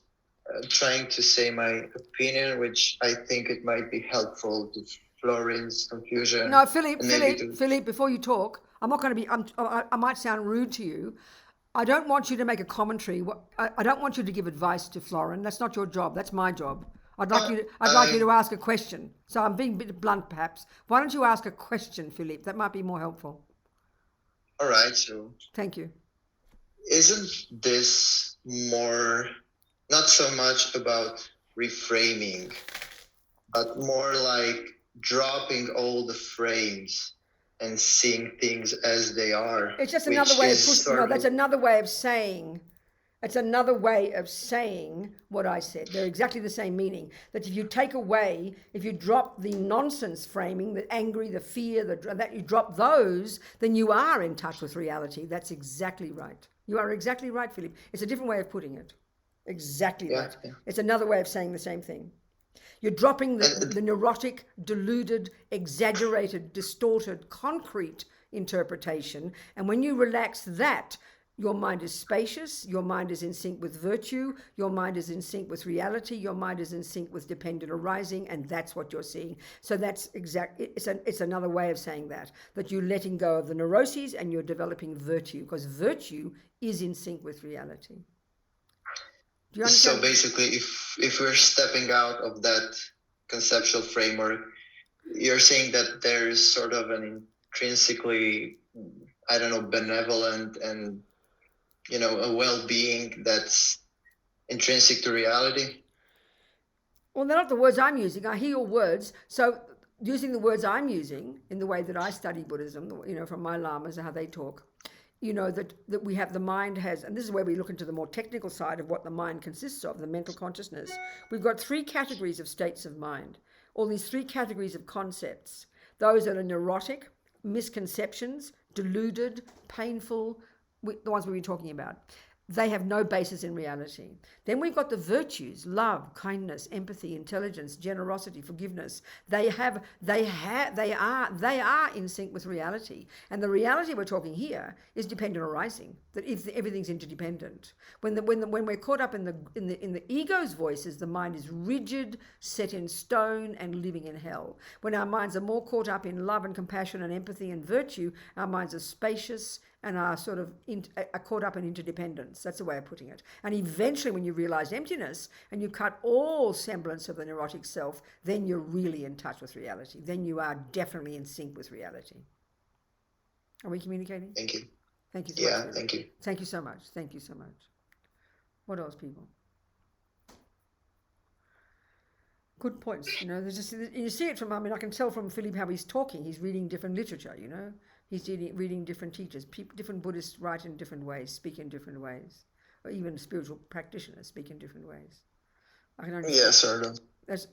trying to say my opinion, which I think it might be helpful to Florin's confusion. No, Philip, before you talk, I'm not going to be, I might sound rude to you. I don't want you to make a commentary. I don't want you to give advice to Florin. That's not your job. That's my job. I'd like you to ask a question. So I'm being a bit blunt, perhaps. Why don't you ask a question, Philip? That might be more helpful. All right. So thank you. Isn't this more, not so much about reframing, but more like dropping all the frames and seeing things as they are? It's just another way of pushing. No, that's another way of saying. It's another way of saying what I said. They're exactly the same meaning. That if you take away, if you drop the nonsense framing, the angry, the fear, that you drop those, then you are in touch with reality. That's exactly right. You are exactly right, Philip. It's a different way of putting it. Exactly right. Yeah. It's another way of saying the same thing. You're dropping the neurotic, deluded, exaggerated, distorted, concrete interpretation. And when you relax that, your mind is spacious, your mind is in sync with virtue, your mind is in sync with reality, your mind is in sync with dependent arising, and that's what you're seeing. So that's it's another way of saying that you're letting go of the neuroses and you're developing virtue, because virtue is in sync with reality. Do you understand? So basically, if we're stepping out of that conceptual framework, you're saying that there is sort of an intrinsically, benevolent and, a well-being that's intrinsic to reality? Well, they're not the words I'm using. I hear your words. So using the words I'm using in the way that I study Buddhism, from my lamas and how they talk, that we have the mind has, and this is where we look into the more technical side of what the mind consists of, the mental consciousness. We've got 3 categories of states of mind, all these 3 categories of concepts. Those that are neurotic, misconceptions, deluded, painful, the ones we've been talking about. They have no basis in reality. Then we've got the virtues: love, kindness, empathy, intelligence, generosity, forgiveness. They are in sync with reality. And the reality we're talking here is dependent arising. That if everything's interdependent. When we're caught up in the ego's voices, the mind is rigid, set in stone, and living in hell. When our minds are more caught up in love and compassion and empathy and virtue, our minds are spacious and are sort of are caught up in interdependence. That's the way of putting it. And eventually, when you realize emptiness and you cut all semblance of the neurotic self, then you're really in touch with reality. Then you are definitely in sync with reality. Are we communicating? Thank you. Thank you so much. Yeah, thank you. Thank you so much. Thank you so much. What else, people? Good points. There's just, you see it from, I can tell from Philip how he's talking. He's reading different literature, He's reading different teachers. Different Buddhists write in different ways, speak in different ways. Or even spiritual practitioners speak in different ways. I can understand. Yeah, sort of. That's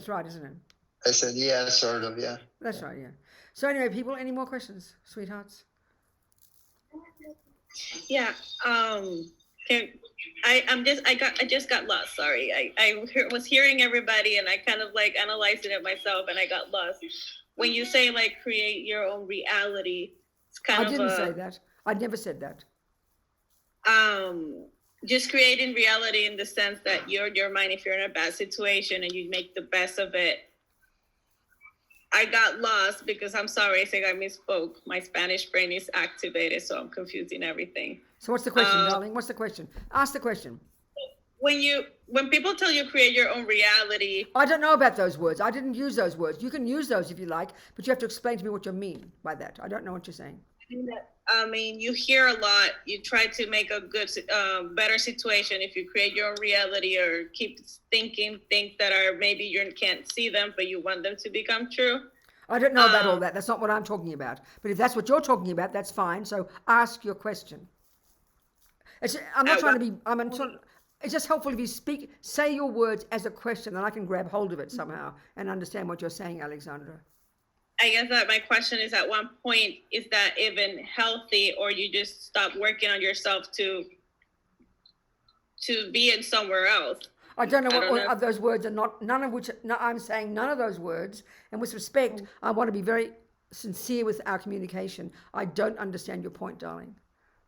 right, isn't it? I said, yeah, sort of, yeah. That's right, yeah. So anyway, people, any more questions, sweethearts? Yeah. I just got lost. Sorry. I was hearing everybody and I kind of analyzed it myself and I got lost. When you say create your own reality, it's kind of I didn't say that. I never said that. Just creating reality in the sense that your mind, if you're in a bad situation and you make the best of it, I got lost because I'm sorry, I think I misspoke. My Spanish brain is activated, so I'm confusing everything. So what's the question, darling? What's the question? Ask the question. When people tell you create your own reality, I don't know about those words. I didn't use those words. You can use those if you like, but you have to explain to me what you mean by that. I don't know what you're saying. I mean, you hear a lot. You try to make a good, better situation if you create your own reality, or keep thinking things that are maybe you can't see them, but you want them to become true. I don't know about all that. That's not what I'm talking about. But if that's what you're talking about, that's fine. So ask your question. I'm not trying to be. It's just helpful if you say your words as a question, then I can grab hold of it somehow and understand what you're saying, Alexandra. I guess that my question is, at one point, is that even healthy, or you just stop working on yourself to be in somewhere else? I don't know what those words are, not none of which. No, I'm saying none of those words. And with respect, I want to be very sincere with our communication. I don't understand your point, darling.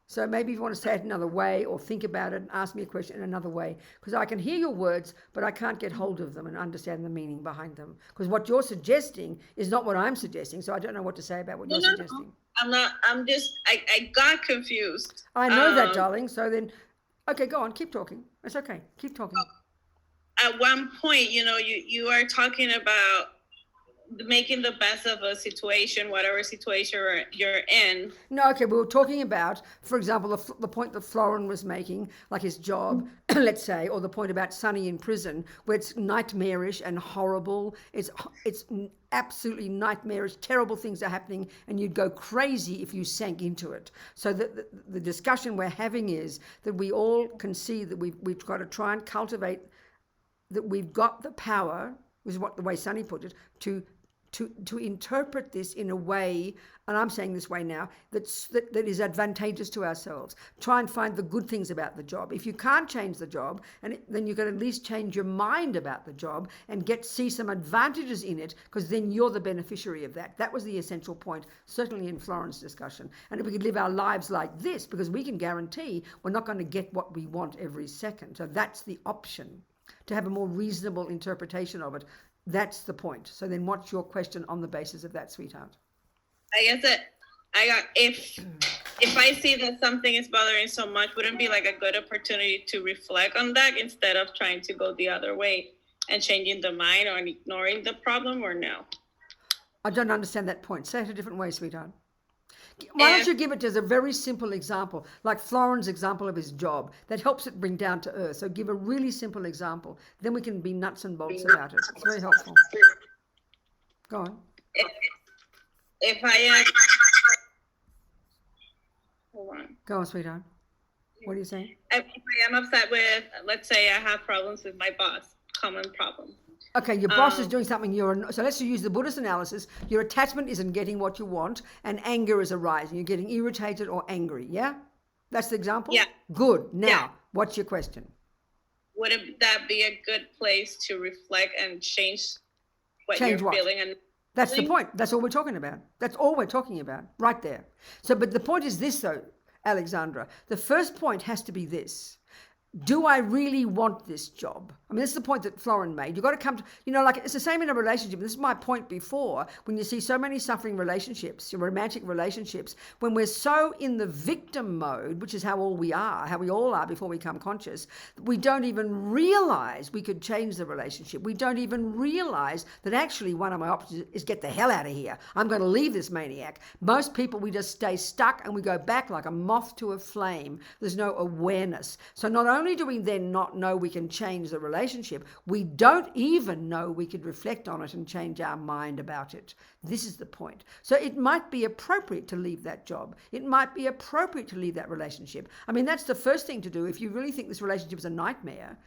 So maybe if you want to say it another way, or think about it and ask me a question in another way, because I can hear your words, but I can't get hold of them and understand the meaning behind them. Because what you're suggesting is not what I'm suggesting, so I don't know what to say about what you're suggesting. I got confused. I know that, darling. So then, okay, go on, keep talking. It's okay, keep talking. At one point, you are talking about making the best of a situation, whatever situation you're in. No, okay, we were talking about, for example, the point that Florin was making, like his job, let's say, or the point about Sonny in prison, where it's nightmarish and horrible. It's absolutely nightmarish, terrible things are happening, and you'd go crazy if you sank into it. So the discussion we're having is that we all can see that we've got to try and cultivate that we've got the power, is what the way Sonny put it, to interpret this in a way, and I'm saying this way now, that is advantageous to ourselves. Try and find the good things about the job. If you can't change the job, then you can at least change your mind about the job and see some advantages in it, because then you're the beneficiary of that. That was the essential point, certainly in Florin's discussion. And if we could live our lives like this, because we can guarantee we're not going to get what we want every second. So that's the option, to have a more reasonable interpretation of it. That's the point. So then what's your question on the basis of that, sweetheart? I guess that if I see that something is bothering so much, wouldn't it be like a good opportunity to reflect on that instead of trying to go the other way and changing the mind or ignoring the problem, or no? I don't understand that point. Say it a different way, sweetheart. Why don't you give it as a very simple example, like Florin's example of his job, that helps it bring down to earth. So give a really simple example. Then we can be nuts and bolts about it. It's very helpful. Go on. If I hold on. Go on, sweetheart. What are you saying? If I am upset with, let's say I have problems with my boss, common problem. Okay, your boss is doing something, so let's use the Buddhist analysis. Your attachment isn't getting what you want, and anger is arising. You're getting irritated or angry, yeah? That's the example? Yeah. Good. Now, What's your question? Would that be a good place to reflect and change what you're feeling? And that's the point. That's all we're talking about. That's all we're talking about, right there. So, but the point is this, though, Alexandra. The first point has to be this. Do I really want this job? I mean, this is the point that Florin made. You've got to come to, like it's the same in a relationship. This is my point before, when you see so many suffering relationships, romantic relationships, when we're so in the victim mode, which is how we all are before we become conscious, we don't even realize we could change the relationship. We don't even realize that actually one of my options is get the hell out of here. I'm going to leave this maniac. Most people, we just stay stuck and we go back like a moth to a flame. There's no awareness. So not only do we then not know we can change the relationship, we don't even know we could reflect on it and change our mind about it. This is the point. So it might be appropriate to leave that job. It might be appropriate to leave that relationship. I mean, that's the first thing to do. If you really think this relationship is a nightmare,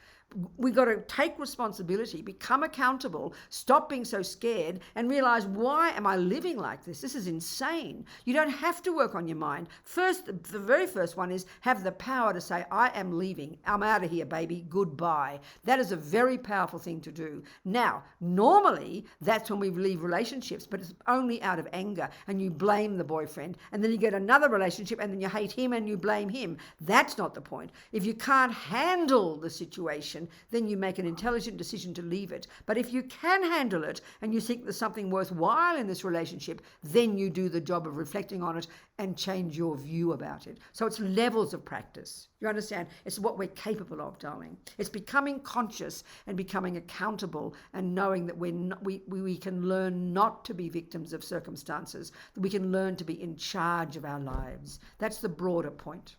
we've got to take responsibility, become accountable, stop being so scared, and realize, why am I living like this? This is insane. You don't have to work on your mind. First, the very first one is have the power to say, I am leaving. I'm out of here, baby. Goodbye. That is a very powerful thing to do. Now, normally, that's when we leave relationships, but it's only out of anger, and you blame the boyfriend, and then you get another relationship, and then you hate him, and you blame him. That's not the point. If you can't handle the situation, situation, then you make an intelligent decision to leave it. But if you can handle it and you think there's something worthwhile in this relationship, then you do the job of reflecting on it and change your view about it. So it's levels of practice. You understand? It's what we're capable of, darling. It's becoming conscious and becoming accountable and knowing that we can learn not to be victims of circumstances, that we can learn to be in charge of our lives. That's the broader point.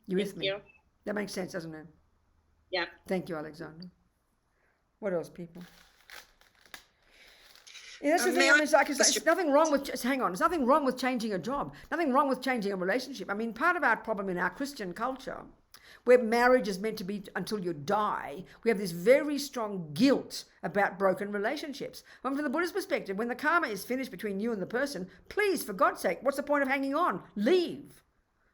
You with me? That makes sense, doesn't it? Yeah. Thank you, Alexandra. What else, people? Yeah, that's the thing. It's nothing wrong with, just hang on, there's nothing wrong with changing a job, nothing wrong with changing a relationship. I mean, part of our problem in our Christian culture, where marriage is meant to be until you die, we have this very strong guilt about broken relationships. From the Buddhist perspective, when the karma is finished between you and the person, please, for God's sake, what's the point of hanging on? Leave.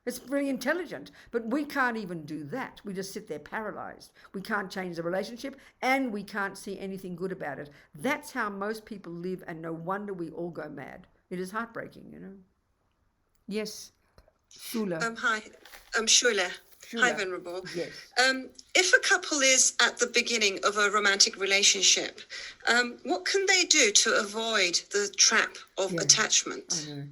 It's really intelligent, but we can't even do that. We just sit there paralyzed. We can't change the relationship and we can't see anything good about it. That's how most people live, and no wonder we all go mad. It is heartbreaking, you know. Yes, Shula. Hi, I'm Shula. Hi, Venerable. Yes. If a couple is at the beginning of a romantic relationship, what can they do to avoid the trap of attachment? I know.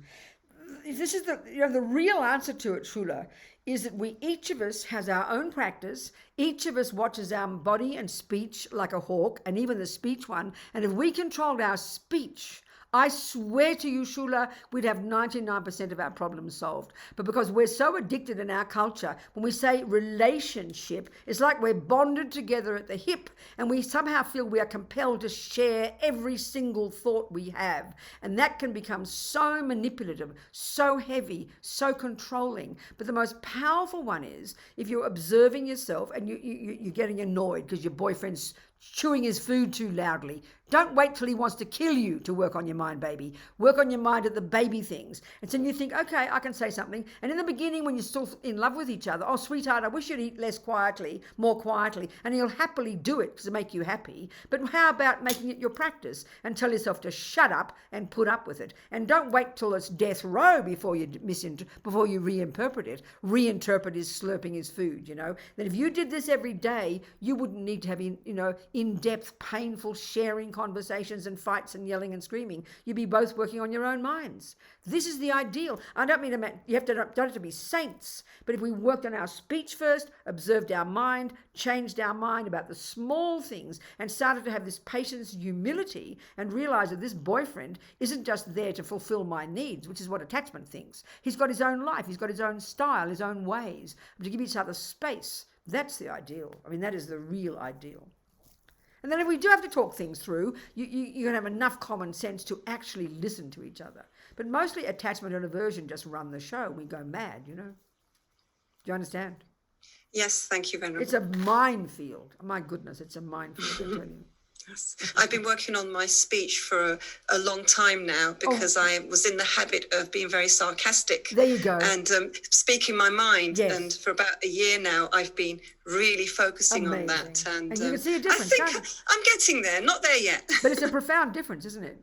This is the real answer to it, Shula, is that each of us has our own practice. Each of us watches our body and speech like a hawk, and even the speech one. And if we controlled our speech, I swear to you, Shula, we'd have 99% of our problems solved. But because we're so addicted in our culture, when we say relationship, it's like we're bonded together at the hip, and we somehow feel we are compelled to share every single thought we have. And that can become so manipulative, so heavy, so controlling. But the most powerful one is if you're observing yourself and you're getting annoyed because your boyfriend's chewing his food too loudly. Don't wait till he wants to kill you to work on your mind, baby. Work on your mind at the baby things. And so you think, okay, I can say something. And in the beginning, when you're still in love with each other, oh, sweetheart, I wish you'd eat less quietly, more quietly. And he'll happily do it to make you happy. But how about making it your practice and tell yourself to shut up and put up with it? And don't wait till it's death row before you reinterpret it. Reinterpret is slurping his food, you know. That if you did this every day, you wouldn't need to have, in-depth, painful sharing conversations and fights and yelling and screaming. You'd be both working on your own minds. This is the ideal. I don't mean you don't have to be saints, but if we worked on our speech first, observed our mind, changed our mind about the small things, and started to have this patience, humility, and realize that this boyfriend isn't just there to fulfill my needs, which is what attachment thinks. He's got his own life, he's got his own style, his own ways, to give each other space. That's the ideal. I mean, that is the real ideal. And then if we do have to talk things through, you're going to have enough common sense to actually listen to each other. But mostly attachment and aversion just run the show. We go mad, you know. Do you understand? Yes, thank you, Venerable. It's a minefield. My goodness, it's a minefield, I tell you. Yes. I've been working on my speech for a long time now because I was in the habit of being very sarcastic. There you go. And speaking my mind. Yes. And for about a year now, I've been really focusing on that. And you can see a difference. I think I'm getting there, not there yet. But it's a profound difference, isn't it?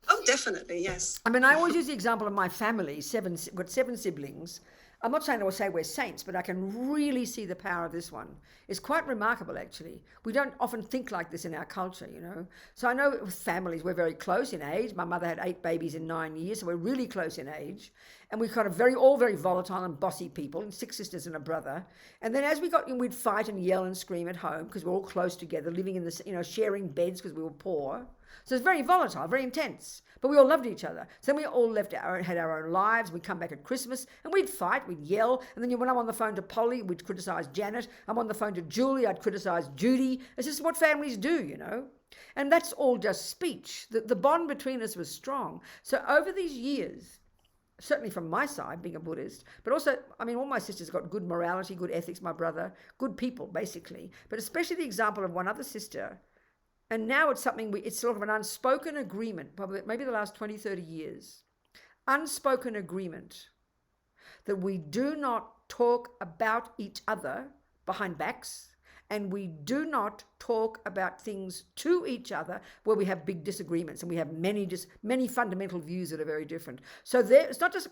Oh, definitely, yes. I mean, I always use the example of my family. We've got 7 siblings. I'm not saying I will say we're saints, but I can really see the power of this one. It's quite remarkable, actually. We don't often think like this in our culture, you know. So I know with families, we're very close in age. My mother had 8 babies in 9 years, so we're really close in age. And we're kind of all very volatile and bossy people, and 6 sisters and a brother. And then as we got in, we'd fight and yell and scream at home because we're all close together, living in this, sharing beds because we were poor. So it's very volatile, very intense. But we all loved each other. So then we all had our own lives. We'd come back at Christmas and we'd fight, we'd yell. And then when I'm on the phone to Polly, we'd criticise Janet. I'm on the phone to Julie, I'd criticise Judy. It's just what families do, you know. And that's all just speech. The bond between us was strong. So over these years, certainly from my side, being a Buddhist, but also, I mean, all my sisters got good morality, good ethics, my brother, good people, basically. But especially the example of one other sister. And now it's something, it's sort of an unspoken agreement, probably maybe the last 20, 30 years. Unspoken agreement that we do not talk about each other behind backs, and we do not talk about things to each other where we have big disagreements and we have many fundamental views that are very different. So it's not just,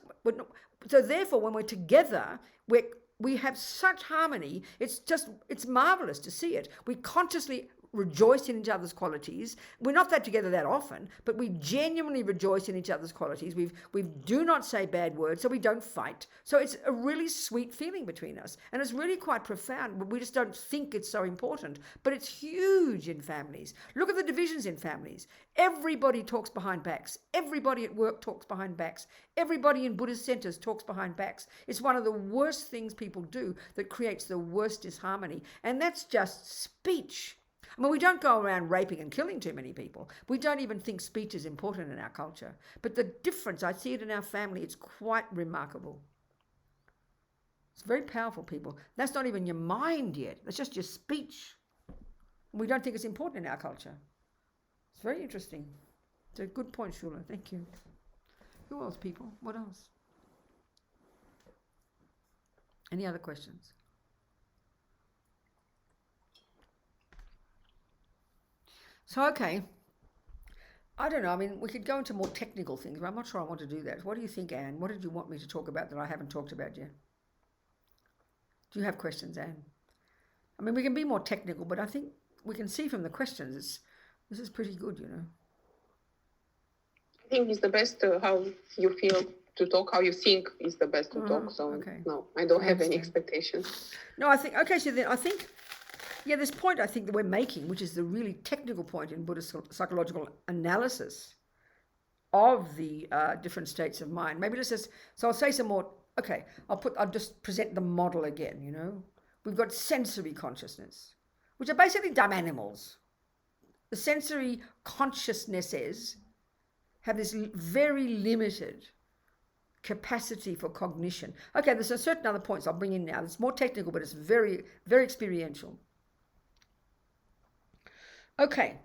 so therefore when we're together, we're we have such harmony. It's marvelous to see it. We consciously rejoice in each other's qualities. We're not that together that often, but we genuinely rejoice in each other's qualities. We do not say bad words, so we don't fight. So it's a really sweet feeling between us, and it's really quite profound. We just don't think it's so important, but it's huge in families. Look at the divisions in families. Everybody talks behind backs. Everybody at work talks behind backs. Everybody in Buddhist centers talks behind backs. It's one of the worst things people do that creates the worst disharmony, and that's just speech. I mean, we don't go around raping and killing too many people. We don't even think speech is important in our culture. But the difference, I see it in our family, it's quite remarkable. It's very powerful, people. That's not even your mind yet. That's just your speech. We don't think it's important in our culture. It's very interesting. It's a good point, Shula. Thank you. Who else, people? What else? Any other questions? So, okay, I don't know. I mean, we could go into more technical things, but I'm not sure I want to do that. What do you think, Anne? What did you want me to talk about that I haven't talked about yet? Do you have questions, Anne? I mean, we can be more technical, but I think we can see from the questions, this is pretty good, you know. I think it's the best how you feel to talk, how you think is the best to talk. So, okay. No, I don't have any expectations. No, I think, okay, so then I think... Yeah, this point I think that we're making, which is the really technical point in Buddhist psychological analysis of the different states of mind. Maybe let's just, so I'll say some more, okay, I'll just present the model again, you know. We've got sensory consciousness, which are basically dumb animals. The sensory consciousnesses have this very limited capacity for cognition. Okay, there's a certain other points I'll bring in now. It's more technical, but it's very, very experiential. Okay,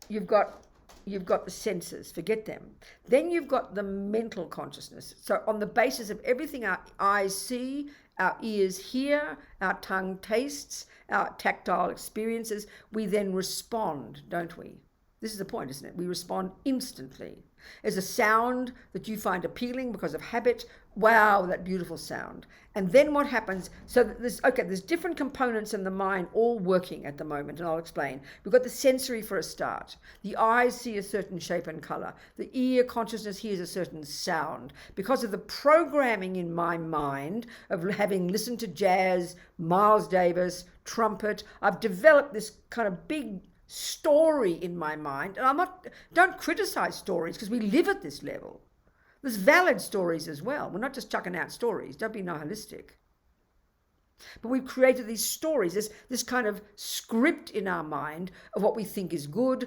you've got the senses, forget them. Then you've got the mental consciousness. So on the basis of everything our eyes see, our ears hear, our tongue tastes, our tactile experiences, we then respond, don't we? This is the point, isn't it? We respond instantly. There's a sound that you find appealing because of habit. Wow, that beautiful sound. And then what happens? So there's different components in the mind all working at the moment, and I'll explain. We've got the sensory for a start. The eyes see a certain shape and color. The ear consciousness hears a certain sound. Because of the programming in my mind of having listened to jazz, Miles Davis, trumpet, I've developed this kind of big story in my mind. And don't criticize stories because we live at this level. There's valid stories as well. We're not just chucking out stories. Don't be nihilistic. But we've created these stories, this kind of script in our mind of what we think is good,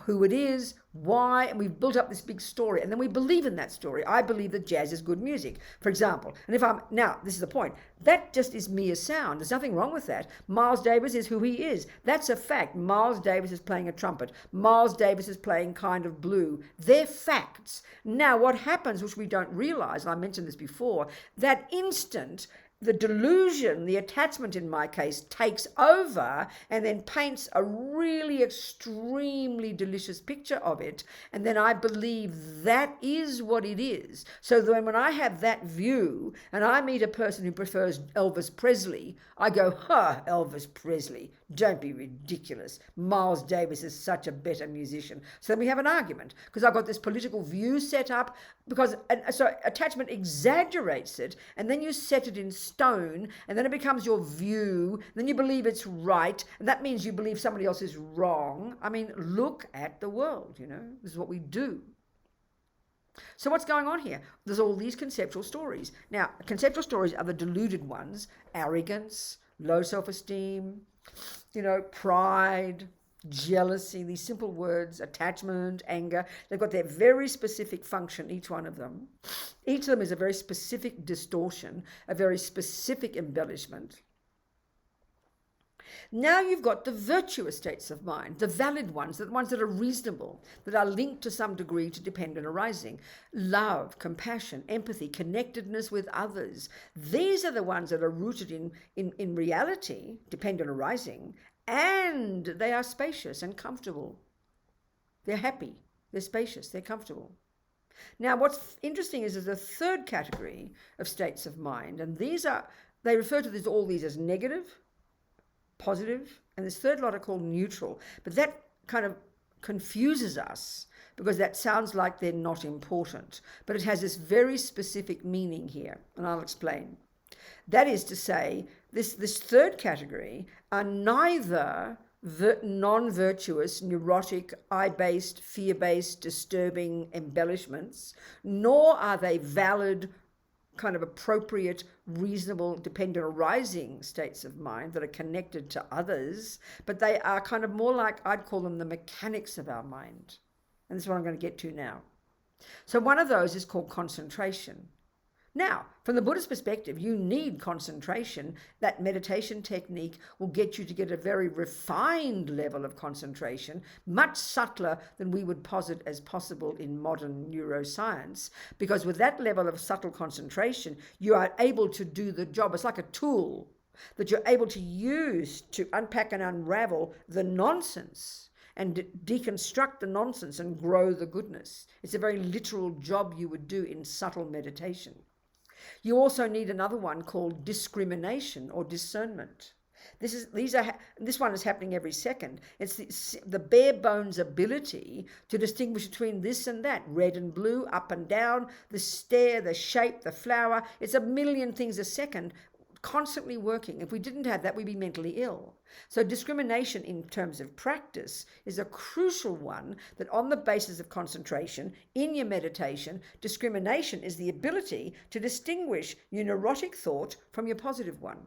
who it is, why, and we've built up this big story, and then we believe in that story. I believe that jazz is good music, for example. And now, this is the point, that just is mere sound. There's nothing wrong with that. Miles Davis is who he is. That's a fact. Miles Davis is playing a trumpet. Miles Davis is playing Kind of Blue. They're facts. Now, what happens, which we don't realize, and I mentioned this before, that instant, the delusion, the attachment in my case, takes over and then paints a really extremely delicious picture of it. And then I believe that is what it is. So then when I have that view and I meet a person who prefers Elvis Presley, I go, Elvis Presley, don't be ridiculous. Miles Davis is such a better musician. So then we have an argument because I've got this political view set up because so attachment exaggerates it, and then you set it in stone, and then it becomes your view, then you believe it's right, and that means you believe somebody else is wrong. I mean, look at the world, you know. This is what we do. So what's going on here? There's all these conceptual stories. Now, conceptual stories are the deluded ones: arrogance, low self-esteem, pride, jealousy, these simple words, attachment, anger. They've got their very specific function, each one of them. Each of them is a very specific distortion, a very specific embellishment. Now you've got the virtuous states of mind, the valid ones, the ones that are reasonable, that are linked to some degree to dependent arising. Love, compassion, empathy, connectedness with others. These are the ones that are rooted in reality, dependent arising, and they are spacious and comfortable. They're happy, they're spacious, they're comfortable. Now what's interesting is there's a third category of states of mind, and these are they refer to all these as negative, positive, and this third lot are called neutral. But that kind of confuses us because that sounds like they're not important. But it has this very specific meaning here, and I'll explain. That is to say, this third category are neither non-virtuous, neurotic, I-based, fear-based, disturbing embellishments, nor are they valid, kind of appropriate, reasonable, dependent arising states of mind that are connected to others, but they are kind of more like, I'd call them the mechanics of our mind. And this is what I'm going to get to now. So one of those is called concentration. Now, from the Buddhist perspective, you need concentration. That meditation technique will get you to get a very refined level of concentration, much subtler than we would posit as possible in modern neuroscience, because with that level of subtle concentration, you are able to do the job. It's like a tool that you're able to use to unpack and unravel the nonsense and deconstruct the nonsense and grow the goodness. It's a very literal job you would do in subtle meditation. You also need another one called discrimination or discernment. This one is happening every second. It's the bare bones ability to distinguish between this and that, red and blue, up and down, the stare, the shape, the flower. It's a million things a second, constantly working. If we didn't have that, we'd be mentally ill. So discrimination in terms of practice is a crucial one, that on the basis of concentration in your meditation, discrimination is the ability to distinguish your neurotic thought from your positive one.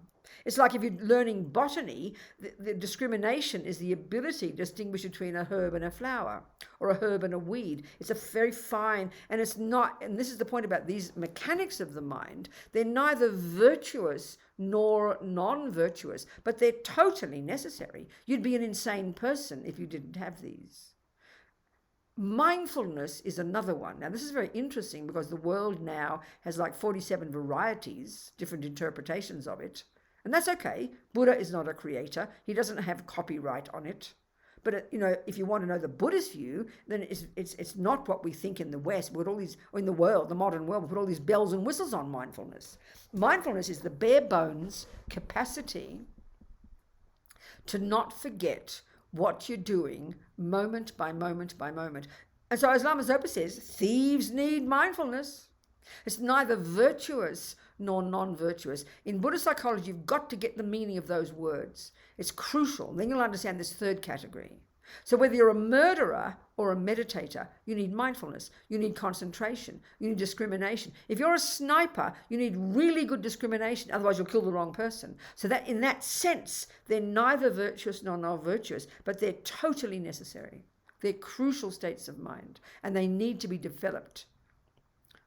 It's like if you're learning botany, the discrimination is the ability to distinguish between a herb and a flower, or a herb and a weed. It's a very fine, and it's not, and this is the point about these mechanics of the mind, they're neither virtuous nor non-virtuous, but they're totally necessary. You'd be an insane person if you didn't have these. Mindfulness is another one. Now, this is very interesting because the world now has like 47 varieties, different interpretations of it. And that's okay. Buddha is not a creator. He doesn't have copyright on it. But, if you want to know the Buddhist view, then it's not what we think in the West. We put all these, or in the world, the modern world, we put all these bells and whistles on mindfulness. Mindfulness is the bare bones capacity to not forget what you're doing moment by moment by moment. And so as Lama Zopa says, thieves need mindfulness. It's neither virtuous nor non-virtuous. In Buddhist psychology, you've got to get the meaning of those words. It's crucial. Then you'll understand this third category. So whether you're a murderer or a meditator, you need mindfulness, you need concentration, you need discrimination. If you're a sniper, you need really good discrimination, otherwise you'll kill the wrong person. So that in that sense, they're neither virtuous nor non-virtuous, but they're totally necessary. They're crucial states of mind, and they need to be developed.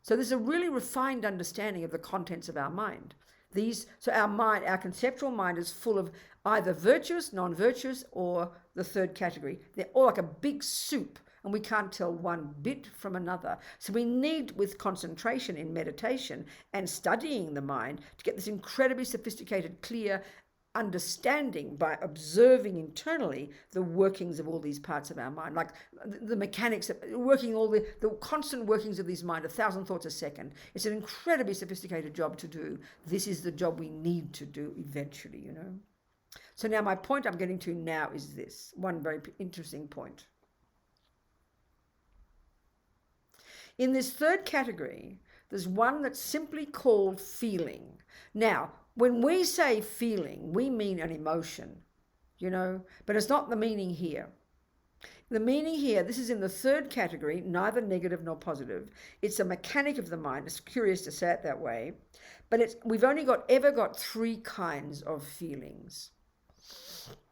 So there's a really refined understanding of the contents of our mind. So our conceptual mind is full of either virtuous, non-virtuous, or the third category. They're all like a big soup, and we can't tell one bit from another. So we need, with concentration in meditation and studying the mind, to get this incredibly sophisticated, clear understanding by observing internally the workings of all these parts of our mind, like the mechanics of working, all the constant workings of this mind, 1,000 thoughts a second. It's an incredibly sophisticated job to do. This is the job we need to do eventually, So now my point I'm getting to now is this, one very interesting point. In this third category, there's one that's simply called feeling. Now, when we say feeling, we mean an emotion, but it's not the meaning here. The meaning here, this is in the third category, neither negative nor positive. It's a mechanic of the mind. It's curious to say it that way, but we've only ever got three kinds of feelings.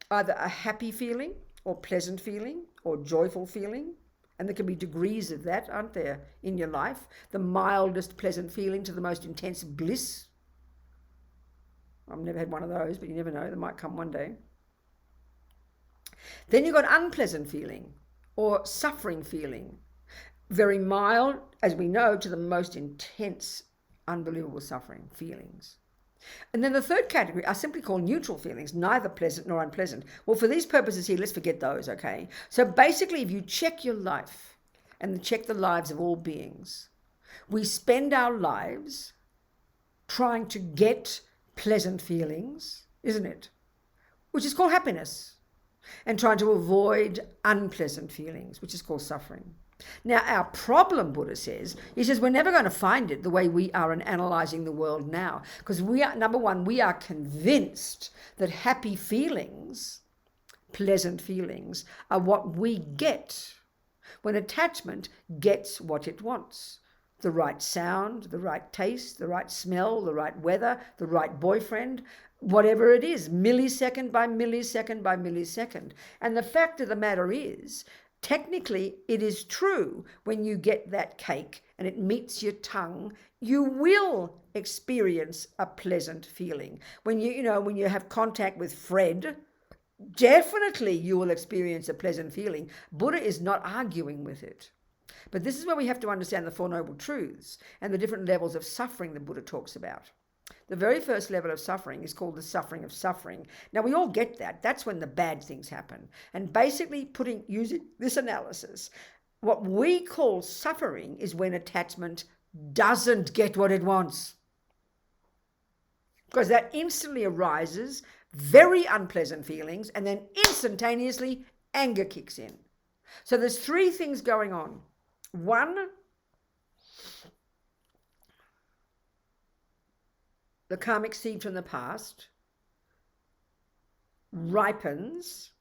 Either a happy feeling, or pleasant feeling, or joyful feeling. And there can be degrees of that, aren't there, in your life? The mildest pleasant feeling to the most intense bliss. I've never had one of those, but you never know, they might come one day. Then you've got unpleasant feeling or suffering feeling. Very mild, as we know, to the most intense, unbelievable suffering feelings. And then the third category are simply called neutral feelings, neither pleasant nor unpleasant. Well, for these purposes here, let's forget those, okay? So basically, if you check your life and check the lives of all beings, we spend our lives trying to get pleasant feelings, isn't it? Which is called happiness. And trying to avoid unpleasant feelings, which is called suffering. Now, our problem, Buddha says, he says we're never going to find it the way we are in analysing the world now. Because we are, number one, we are convinced that happy feelings, pleasant feelings, are what we get when attachment gets what it wants. The right sound, the right taste, the right smell, the right weather, the right boyfriend, whatever it is, millisecond by millisecond by millisecond. And the fact of the matter is, technically, it is true when you get that cake and it meets your tongue, you will experience a pleasant feeling. When when you have contact with Fred, definitely you will experience a pleasant feeling. Buddha is not arguing with it. But this is where we have to understand the Four Noble Truths and the different levels of suffering the Buddha talks about. The very first level of suffering is called the suffering of suffering. Now, we all get that. That's when the bad things happen. And basically using this analysis, what we call suffering is when attachment doesn't get what it wants. Because that instantly arises very unpleasant feelings, and then instantaneously anger kicks in. So there's three things going on. One, the karmic seed from the past ripens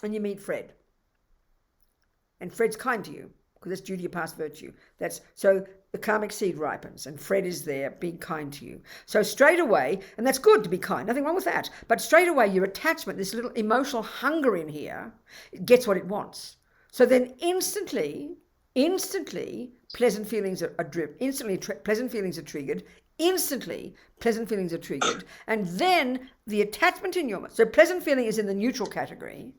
and you meet Fred. And Fred's kind to you because that's due to your past virtue. So the karmic seed ripens and Fred is there being kind to you. So straight away, and that's good to be kind, nothing wrong with that, but straight away your attachment, this little emotional hunger in here, it gets what it wants. So then instantly, pleasant feelings are driven. Instantly, pleasant feelings are triggered. Instantly, pleasant feelings are triggered. And then the attachment in your... So pleasant feeling is in the neutral category.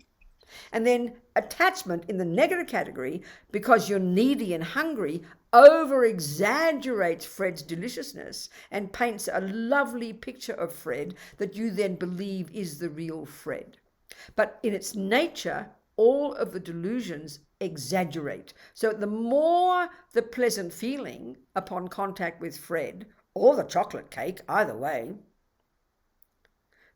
And then attachment in the negative category, because you're needy and hungry, over-exaggerates Fred's deliciousness and paints a lovely picture of Fred that you then believe is the real Fred. But in its nature, all of the delusions exaggerate. So the more the pleasant feeling upon contact with Fred, or the chocolate cake, either way,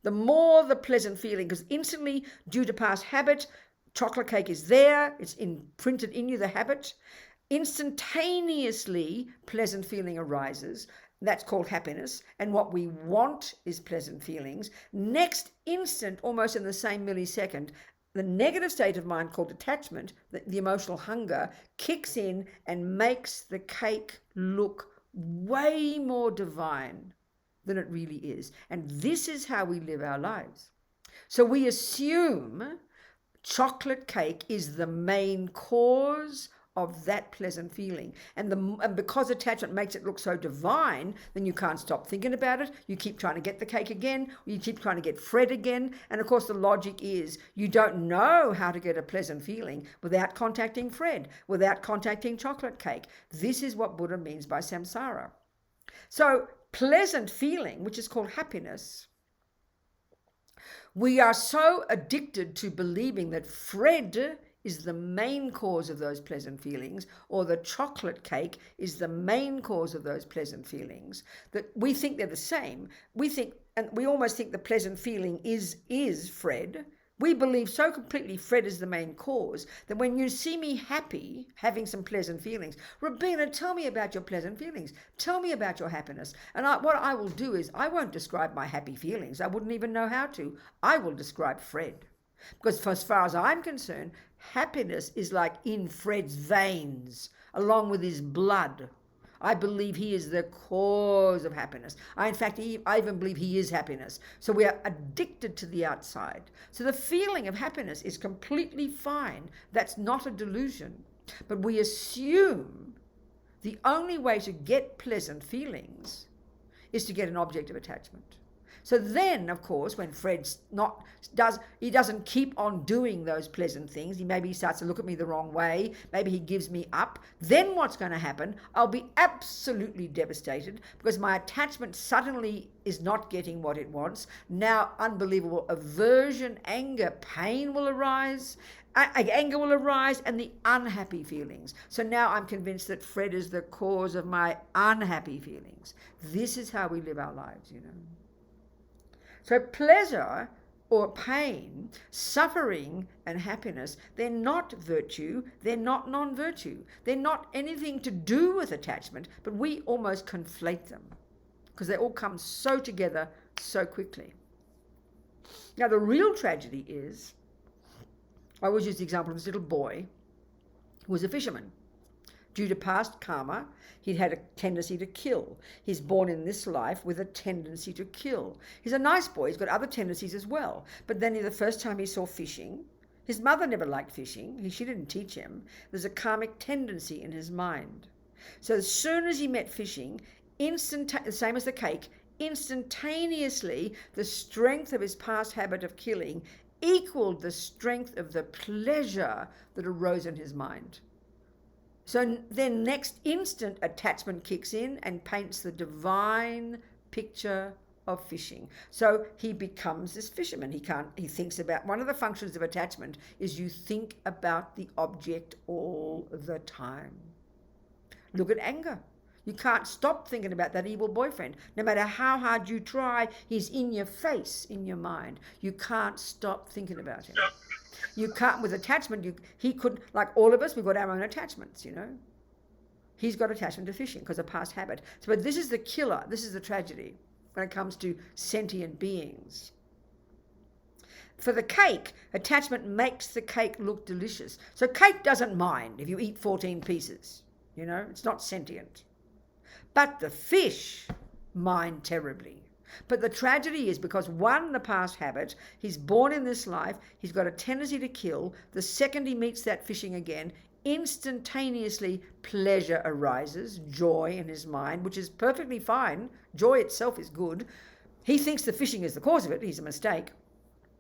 the more the pleasant feeling, because instantly, due to past habit, chocolate cake is there, it's imprinted in you, the habit. Instantaneously, pleasant feeling arises. That's called happiness. And what we want is pleasant feelings. Next instant, almost in the same millisecond, the negative state of mind called attachment, the emotional hunger, kicks in and makes the cake look way more divine than it really is. And this is how we live our lives. So we assume chocolate cake is the main cause of that pleasant feeling. And because attachment makes it look so divine, then you can't stop thinking about it. You keep trying to get the cake again, or you keep trying to get Fred again. And of course the logic is you don't know how to get a pleasant feeling without contacting Fred, without contacting chocolate cake. This is what Buddha means by samsara. So pleasant feeling, which is called happiness, we are so addicted to believing that Fred is the main cause of those pleasant feelings, or the chocolate cake is the main cause of those pleasant feelings, that we think they're the same. We almost think the pleasant feeling is Fred. We believe so completely Fred is the main cause that when you see me happy, having some pleasant feelings, Robina, tell me about your pleasant feelings. Tell me about your happiness. And what I will do is I won't describe my happy feelings. I wouldn't even know how to. I will describe Fred. Because as far as I'm concerned, happiness is like in Fred's veins, along with his blood. I believe he is the cause of happiness. I even believe he is happiness. So we are addicted to the outside. So the feeling of happiness is completely fine. That's not a delusion. But we assume the only way to get pleasant feelings is to get an object of attachment. So then, of course, when Fred's he doesn't keep on doing those pleasant things. Maybe he starts to look at me the wrong way. Maybe he gives me up. Then what's going to happen? I'll be absolutely devastated because my attachment suddenly is not getting what it wants. Now, unbelievable aversion, anger, pain will arise. Anger will arise and the unhappy feelings. So now I'm convinced that Fred is the cause of my unhappy feelings. This is how we live our lives, you know. So pleasure or pain, suffering and happiness, they're not virtue, they're not non-virtue. They're not anything to do with attachment, but we almost conflate them because they all come so together so quickly. Now the real tragedy is, I always use the example of this little boy who was a fisherman. Due to past karma, he'd had a tendency to kill. He's born in this life with a tendency to kill. He's a nice boy. He's got other tendencies as well. But then the first time he saw fishing, his mother never liked fishing. She didn't teach him. There's a karmic tendency in his mind. So as soon as he met fishing, the same as the cake, instantaneously the strength of his past habit of killing equaled the strength of the pleasure that arose in his mind. So then next instant attachment kicks in and paints the divine picture of fishing. So he becomes this fisherman. He thinks about, one of the functions of attachment is you think about the object all the time. Look at anger. You can't stop thinking about that evil boyfriend. No matter how hard you try, he's in your face, in your mind. You can't stop thinking about him. You can't, with attachment, he could, like all of us, we've got our own attachments, you know. He's got attachment to fishing because of past habit. So, but this is the killer, this is the tragedy when it comes to sentient beings. For the cake, attachment makes the cake look delicious. So cake doesn't mind if you eat 14 pieces, you know, it's not sentient. But the fish mind terribly. But the tragedy is because, one, the past habit, he's born in this life, he's got a tendency to kill. The second he meets that fishing again, instantaneously pleasure arises, joy in his mind, which is perfectly fine. Joy itself is good. He thinks the fishing is the cause of it. He's a mistake.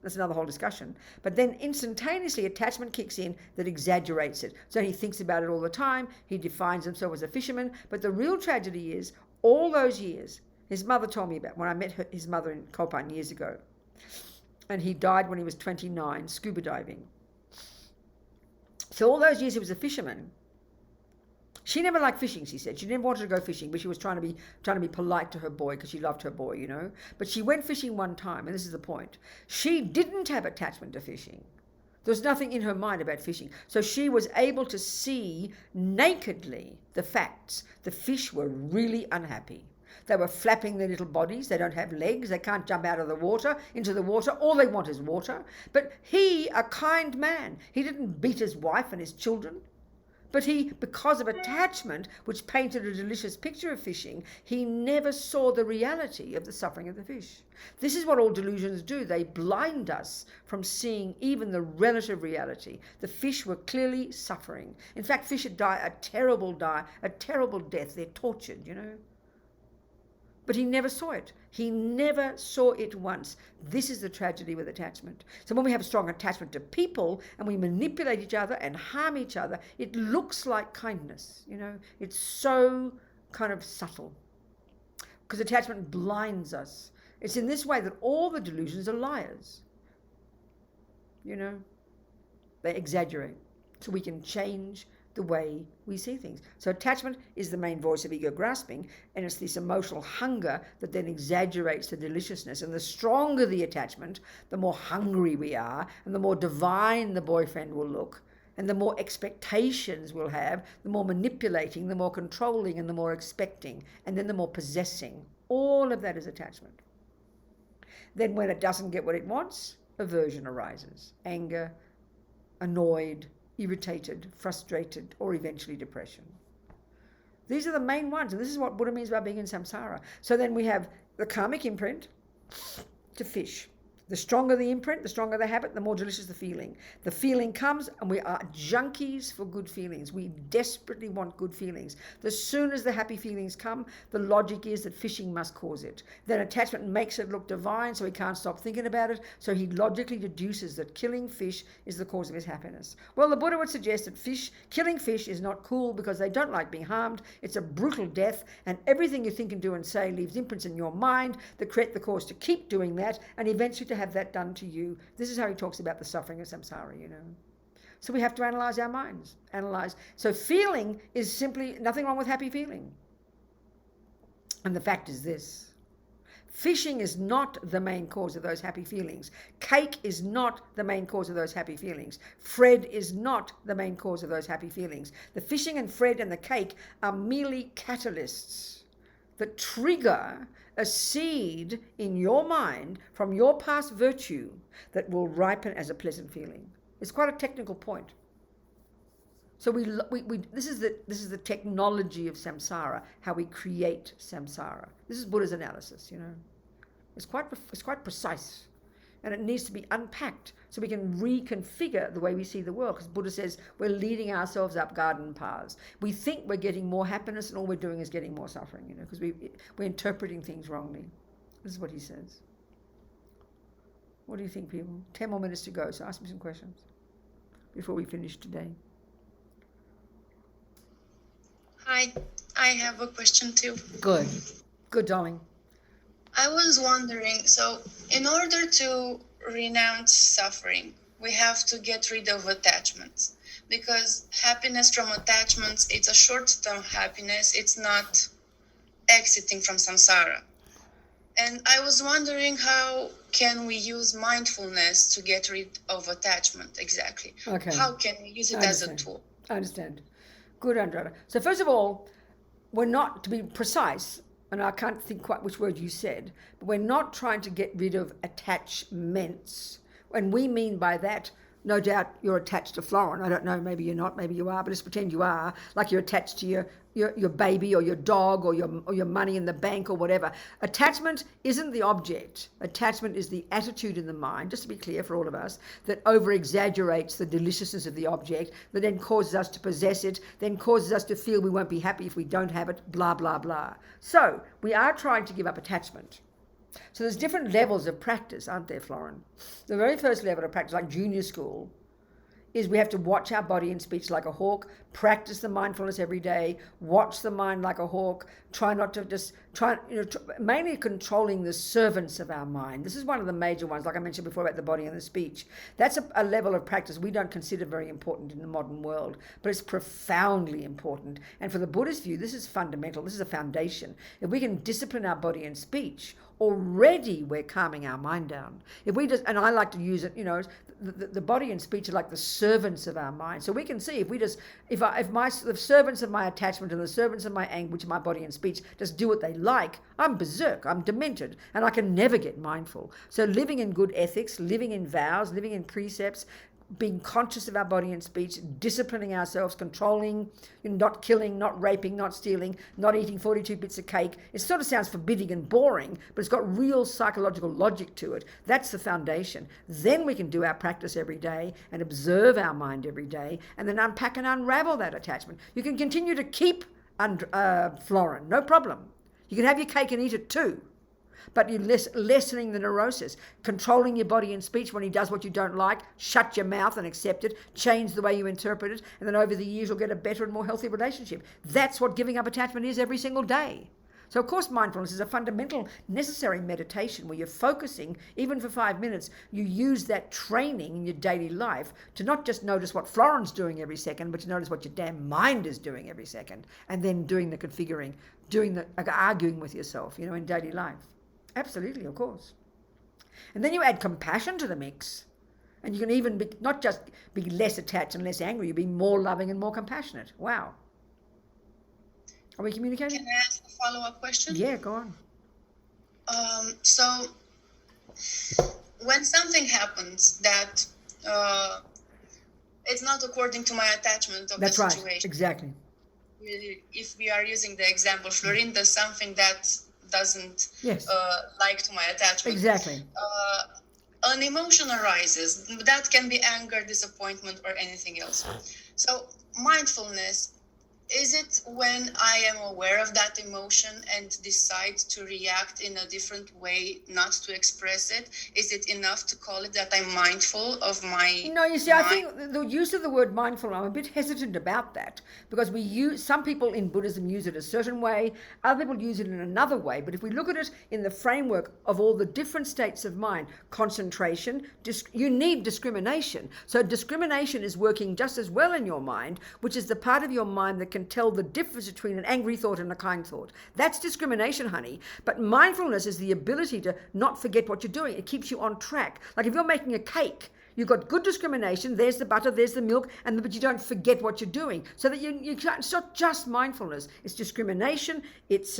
That's another whole discussion. But then instantaneously attachment kicks in that exaggerates it. So he thinks about it all the time. He defines himself as a fisherman. But the real tragedy is, all those years, his mother told me about when I met his mother in Copan years ago. And he died when he was 29, scuba diving. So all those years he was a fisherman. She never liked fishing, she said. She never wanted to go fishing, but she was trying to be polite to her boy because she loved her boy, you know. But she went fishing one time, and this is the point. She didn't have attachment to fishing. There was nothing in her mind about fishing. So she was able to see nakedly the facts. The fish were really unhappy. They were flapping their little bodies. They don't have legs. They can't jump out of the water, into the water. All they want is water. But he, a kind man, he didn't beat his wife and his children. But he, because of attachment, which painted a delicious picture of fishing, he never saw the reality of the suffering of the fish. This is what all delusions do. They blind us from seeing even the relative reality. The fish were clearly suffering. In fact, fish die a terrible death. They're tortured, you know. But he never saw it. He never saw it once. This is the tragedy with attachment. So when we have strong attachment to people and we manipulate each other and harm each other, it looks like kindness, you know. It's so kind of subtle because attachment blinds us. It's in this way that all the delusions are liars, you know. They exaggerate so we can change the way we see things. So attachment is the main voice of ego grasping, and it's this emotional hunger that then exaggerates the deliciousness. And the stronger the attachment, the more hungry we are, and the more divine the boyfriend will look, and the more expectations we'll have, the more manipulating, the more controlling, and the more expecting, and then the more possessing. All of that is attachment. Then when it doesn't get what it wants, aversion arises. Anger, annoyed, irritated, frustrated, or eventually depression. These are the main ones, and this is what Buddha means by being in samsara. So then we have the karmic imprint to fish. The stronger the imprint, the stronger the habit, the more delicious the feeling. The feeling comes, and we are junkies for good feelings. We desperately want good feelings. The soon as the happy feelings come, the logic is that fishing must cause it. Then attachment makes it look divine, so he can't stop thinking about it. So he logically deduces that killing fish is the cause of his happiness. Well, the Buddha would suggest that killing fish is not cool because they don't like being harmed. It's a brutal death, and everything you think and do and say leaves imprints in your mind that create the cause to keep doing that, and eventually to have that done to you. This is how he talks about the suffering of samsara, So we have to analyze our minds. So feeling is simply nothing wrong with happy feeling. And the fact is this: fishing is not the main cause of those happy feelings. Cake is not the main cause of those happy feelings. Fred is not the main cause of those happy feelings. The fishing and Fred and the cake are merely catalysts that trigger a seed in your mind from your past virtue that will ripen as a pleasant feeling. It's quite a technical point. So this is the technology of samsara, how we create samsara. This is Buddha's analysis, It's quite precise, and it needs to be unpacked so we can reconfigure the way we see the world, because Buddha says we're leading ourselves up garden paths. We think we're getting more happiness, and all we're doing is getting more suffering, because we're interpreting things wrongly. This is what he says. What do you think, people? 10 more minutes to go, so ask me some questions before we finish today. Hi, I have a question too. Good, darling. I was wondering, so in order to renounce suffering, we have to get rid of attachments, because happiness from attachments, it's a short-term happiness. It's not exiting from samsara. And I was wondering, how can we use mindfulness to get rid of attachment exactly? Okay. How can we use it as a tool? I understand. Good, Andrada. So first of all, we're not, to be precise, and I can't think quite which word you said, but we're not trying to get rid of attachments. And we mean by that, no doubt you're attached to Florin. I don't know, maybe you're not, maybe you are, but let's pretend you are, like you're attached to your baby or your dog or your money in the bank or whatever. Attachment isn't the object. Attachment is the attitude in the mind, just to be clear for all of us, that over-exaggerates the deliciousness of the object, that then causes us to possess it, then causes us to feel we won't be happy if we don't have it, blah, blah, blah. So we are trying to give up attachment. So there's different levels of practice, aren't there, Florin? The very first level of practice, like junior school, is we have to watch our body and speech like a hawk, practice the mindfulness every day, watch the mind like a hawk, try not to just, mainly controlling the servants of our mind. This is one of the major ones, like I mentioned before about the body and the speech. That's a level of practice we don't consider very important in the modern world, but it's profoundly important. And for the Buddhist view, this is fundamental. This is a foundation. If we can discipline our body and speech, already we're calming our mind down. If we just, and I like to use it, the body and speech are like the servants of our mind. So we can see if the servants of my attachment and the servants of my anger, which are my body and speech, just do what they like, I'm berserk, I'm demented, and I can never get mindful. So living in good ethics, living in vows, living in precepts, being conscious of our body and speech, disciplining ourselves, controlling, not killing, not raping, not stealing, not eating 42 bits of cake. It sort of sounds forbidding and boring, but it's got real psychological logic to it. That's the foundation. Then we can do our practice every day and observe our mind every day and then unpack and unravel that attachment. You can continue to keep Florin, no problem. You can have your cake and eat it too. But you're lessening the neurosis, controlling your body and speech when he does what you don't like, shut your mouth and accept it, change the way you interpret it, and then over the years you'll get a better and more healthy relationship. That's what giving up attachment is every single day. So of course mindfulness is a fundamental necessary meditation where you're focusing, even for 5 minutes, you use that training in your daily life to not just notice what Florin's doing every second, but to notice what your damn mind is doing every second, and then doing the configuring, arguing with yourself, in daily life. Absolutely, of course. And then you add compassion to the mix, and you can even not just be less attached and less angry, you'll be more loving and more compassionate. Wow. Are we communicating? Can I ask a follow-up question? Yeah, go on. So when something happens that it's not according to my attachment of the situation. That's right, exactly. If we are using the example, Florin does something that doesn't like to my attachment. Exactly. an emotion arises. That can be anger, disappointment, or anything else. So mindfulness, is it when I am aware of that emotion and decide to react in a different way, not to express it? Is it enough to call it that I'm mindful of my No, you see, mind? I think the use of the word mindful, I'm a bit hesitant about that, because some people in Buddhism use it a certain way, other people use it in another way. But if we look at it in the framework of all the different states of mind, concentration, you need discrimination. So discrimination is working just as well in your mind, which is the part of your mind that can tell the difference between an angry thought and a kind thought. That's discrimination, honey. But mindfulness is the ability to not forget what you're doing. It keeps you on track. Like if you're making a cake, you've got good discrimination, there's the butter, there's the milk, but you don't forget what you're doing. So that it's not just mindfulness, it's discrimination, it's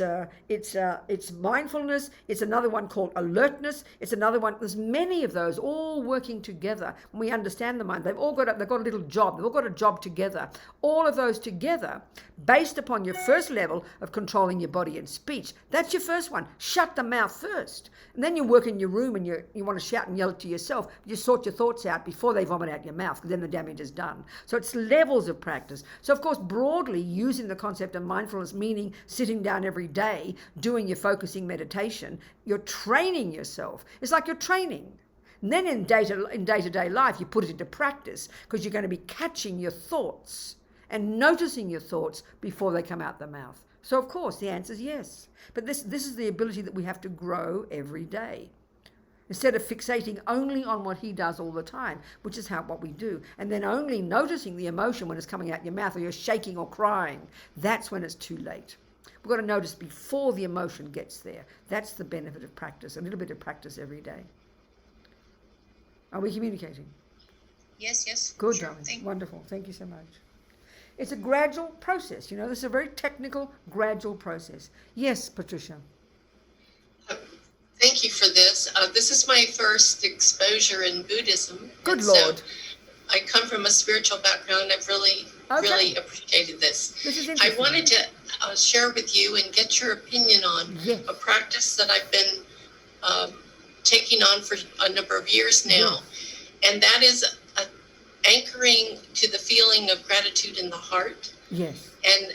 mindfulness, it's another one called alertness, it's another one, there's many of those all working together. When we understand the mind, they've got a little job, they've all got a job together. All of those together, based upon your first level of controlling your body and speech. That's your first one. Shut the mouth first. And then you work in your room and you want to shout and yell it to yourself. You sort your thoughts out before they vomit out your mouth, because then the damage is done. So it's levels of practice. So of course, broadly using the concept of mindfulness, meaning sitting down every day, doing your focusing meditation, you're training yourself. It's like you're training. And then in day-to-day life, you put it into practice, because you're going to be catching your thoughts and noticing your thoughts before they come out the mouth. So of course the answer is yes. But this is the ability that we have to grow every day. Instead of fixating only on what he does all the time, which is what we do, and then only noticing the emotion when it's coming out your mouth, or you're shaking or crying, that's when it's too late. We've got to notice before the emotion gets there. That's the benefit of practice, a little bit of practice every day. Are we communicating? Yes. Good, sure. darling. Wonderful. Thank you so much. It's a gradual process. This is a very technical, gradual process. Yes, Patricia. Thank you for this. This is my first exposure in Buddhism. Good Lord. So I come from a spiritual background. I've really appreciated this. This is I wanted to share with you and get your opinion on a practice that I've been taking on for a number of years now. And that is anchoring to the feeling of gratitude in the heart. Yes. And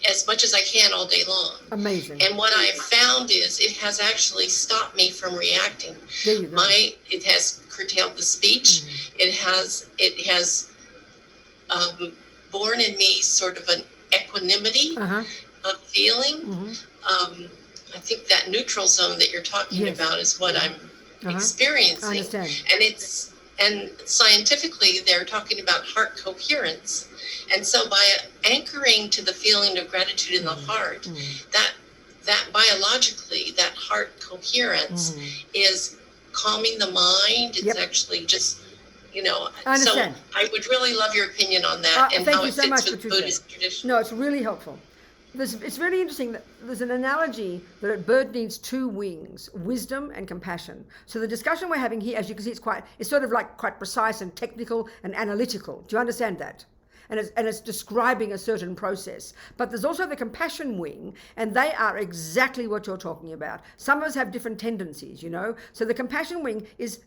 as much as I can all day long. Amazing. And what I've found is it has actually stopped me from reacting. There you go. It has curtailed the speech. Mm-hmm. It has born in me sort of an equanimity of feeling. Mm-hmm. I think that neutral zone that you're talking about is what I'm experiencing. I understand. And scientifically, they're talking about heart coherence. And so by anchoring to the feeling of gratitude in the heart, that biologically, that heart coherence is calming the mind. It's actually just, I understand. So I would really love your opinion on that and how it fits with Buddhist tradition. No, it's really helpful. It's really interesting that there's an analogy that a bird needs two wings, wisdom and compassion. So the discussion we're having here, as you can see, it's sort of like quite precise and technical and analytical. Do you understand that? And it's describing a certain process. But there's also the compassion wing, and they are exactly what you're talking about. Some of us have different tendencies, So the compassion wing is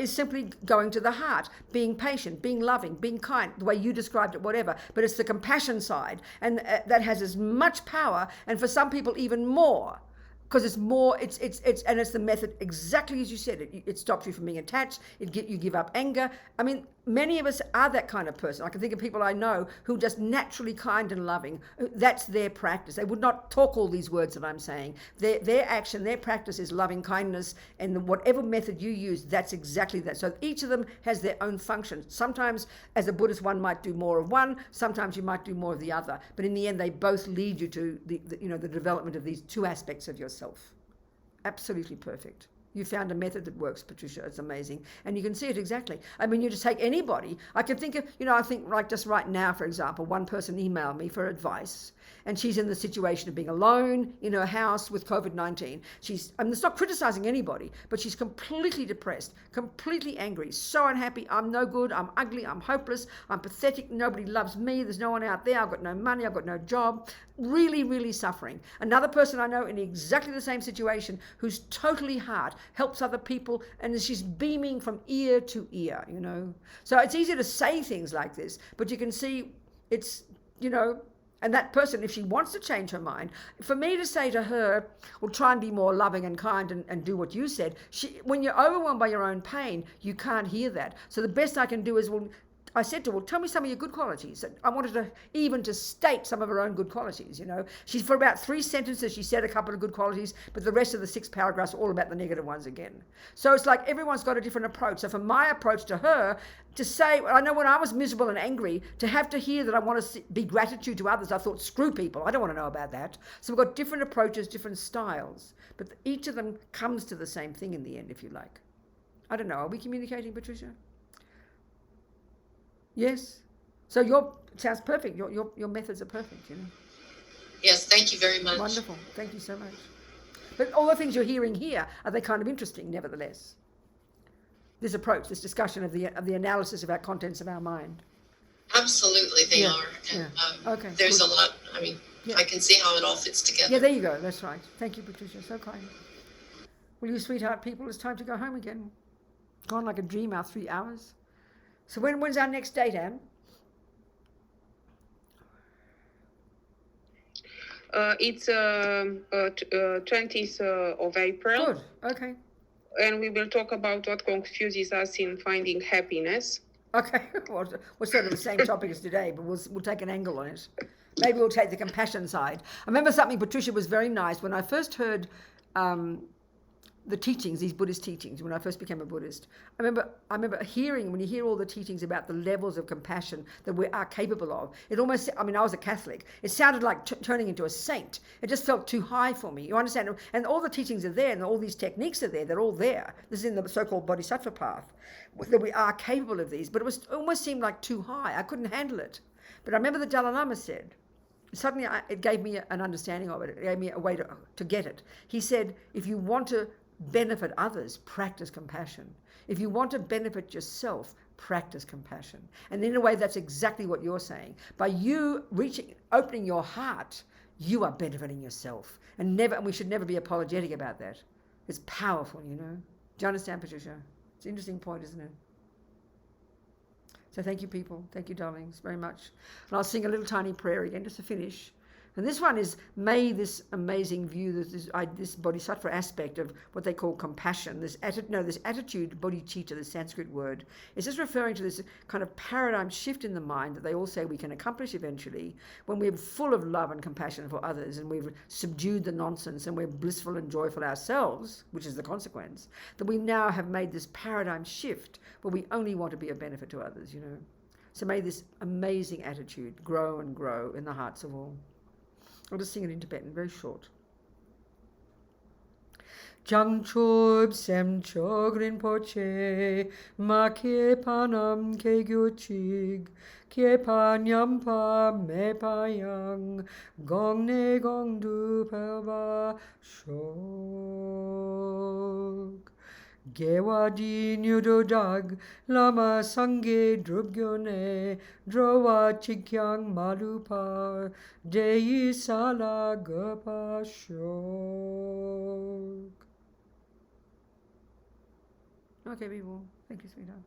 simply going to the heart, being patient, being loving, being kind, the way you described it, whatever. But it's the compassion side, and that has as much power, and for some people even more, because it's more. It's the method exactly as you said. It stops you from being attached. You give up anger. I mean, many of us are that kind of person. I can think of people I know who are just naturally kind and loving. That's their practice. They would not talk all these words that I'm saying. Their action, their practice is loving kindness, and whatever method you use, that's exactly that. So each of them has their own function. Sometimes, as a Buddhist, one might do more of one. Sometimes you might do more of the other. But in the end, they both lead you to the development of these two aspects of yourself. Absolutely perfect. You found a method that works, Patricia. It's amazing. And you can see it exactly. I mean, you just take anybody. I can think of, I think like just right now, for example, one person emailed me for advice, and she's in the situation of being alone in her house with COVID-19. It's not criticizing anybody, but she's completely depressed, completely angry, so unhappy. I'm no good. I'm ugly. I'm hopeless. I'm pathetic. Nobody loves me. There's no one out there. I've got no money. I've got no job. really, really suffering. Another person I know in exactly the same situation who's totally heart, helps other people, and she's beaming from ear to ear, you know. So it's easy to say things like this, but you can see it's, you know, and that person, if she wants to change her mind, for me to say to her, well, try and be more loving and kind and do what you said, when you're overwhelmed by your own pain, you can't hear that. So the best I can do is, well, I said to her, well, tell me some of your good qualities. I wanted her even to state some of her own good qualities, you know. For about 3 sentences, she said a couple of good qualities, but the rest of the 6 paragraphs are all about the negative ones again. So it's like everyone's got a different approach. So for my approach to her, to say, I know when I was miserable and angry, to have to hear that I want to be gratitude to others, I thought, screw people, I don't want to know about that. So we've got different approaches, different styles, but each of them comes to the same thing in the end, if you like. I don't know, are we communicating, Patricia? Yes. So it sounds perfect. Your methods are perfect, you know. Yes, thank you very much. Wonderful. Thank you so much. But all the things you're hearing here, are they kind of interesting, nevertheless? This approach, this discussion of the analysis of our contents of our mind. Absolutely, they are. And, okay. There's good. a lot. I mean, I can see how it all fits together. Yeah, there you go. That's right. Thank you, Patricia. So kind. Well, you sweetheart people, it's time to go home again. Gone like a dream, our 3 hours. So when's our next date, Anne? It's 20th of April. Good. Okay. And we will talk about what confuses us in finding happiness. Okay. Well, we're sort of the same topic as today, but we'll take an angle on it. Maybe we'll take the compassion side. I remember something, Patricia, was very nice. When I first heard the teachings, these Buddhist teachings, when I first became a Buddhist, I remember hearing, when you hear all the teachings about the levels of compassion that we are capable of, it almost, I mean, I was a Catholic, it sounded like turning into a saint. It just felt too high for me, you understand? And all the teachings are there, and all these techniques are there, they're all there. This is in the so-called Bodhisattva path, that we are capable of these, but it almost seemed like too high. I couldn't handle it. But I remember the Dalai Lama said, suddenly it gave me an understanding of it. It gave me a way to get it. He said, if you want to benefit others, practice compassion. If you want to benefit yourself, practice compassion. And in a way, that's exactly what you're saying. By you opening your heart, you are benefiting yourself. And we should never be apologetic about that. It's powerful, you know. Do you understand, Patricia? It's an interesting point, isn't it? So thank you, people. Thank you, darlings, very much. And I'll sing a little tiny prayer again just to finish. And this one is, may this amazing view, this bodhisattva aspect of what they call compassion, this attitude, bodhicitta, the Sanskrit word, is just referring to this kind of paradigm shift in the mind that they all say we can accomplish eventually when we're full of love and compassion for others, and we've subdued the nonsense, and we're blissful and joyful ourselves, which is the consequence, that we now have made this paradigm shift where we only want to be of benefit to others, you know. So may this amazing attitude grow and grow in the hearts of all. I'll just sing it in Tibetan, very short. Jang chob sem chog rinpoche, ma ke panam ke gyochig, ke pa nyampa me pa yang, gong ne gong du pelba shog. Gewa di nyudo dag, lama sange drubgyone, drowa chikyang malupa, dei sala gapa shog. Okay, people. Thank you, sweetheart.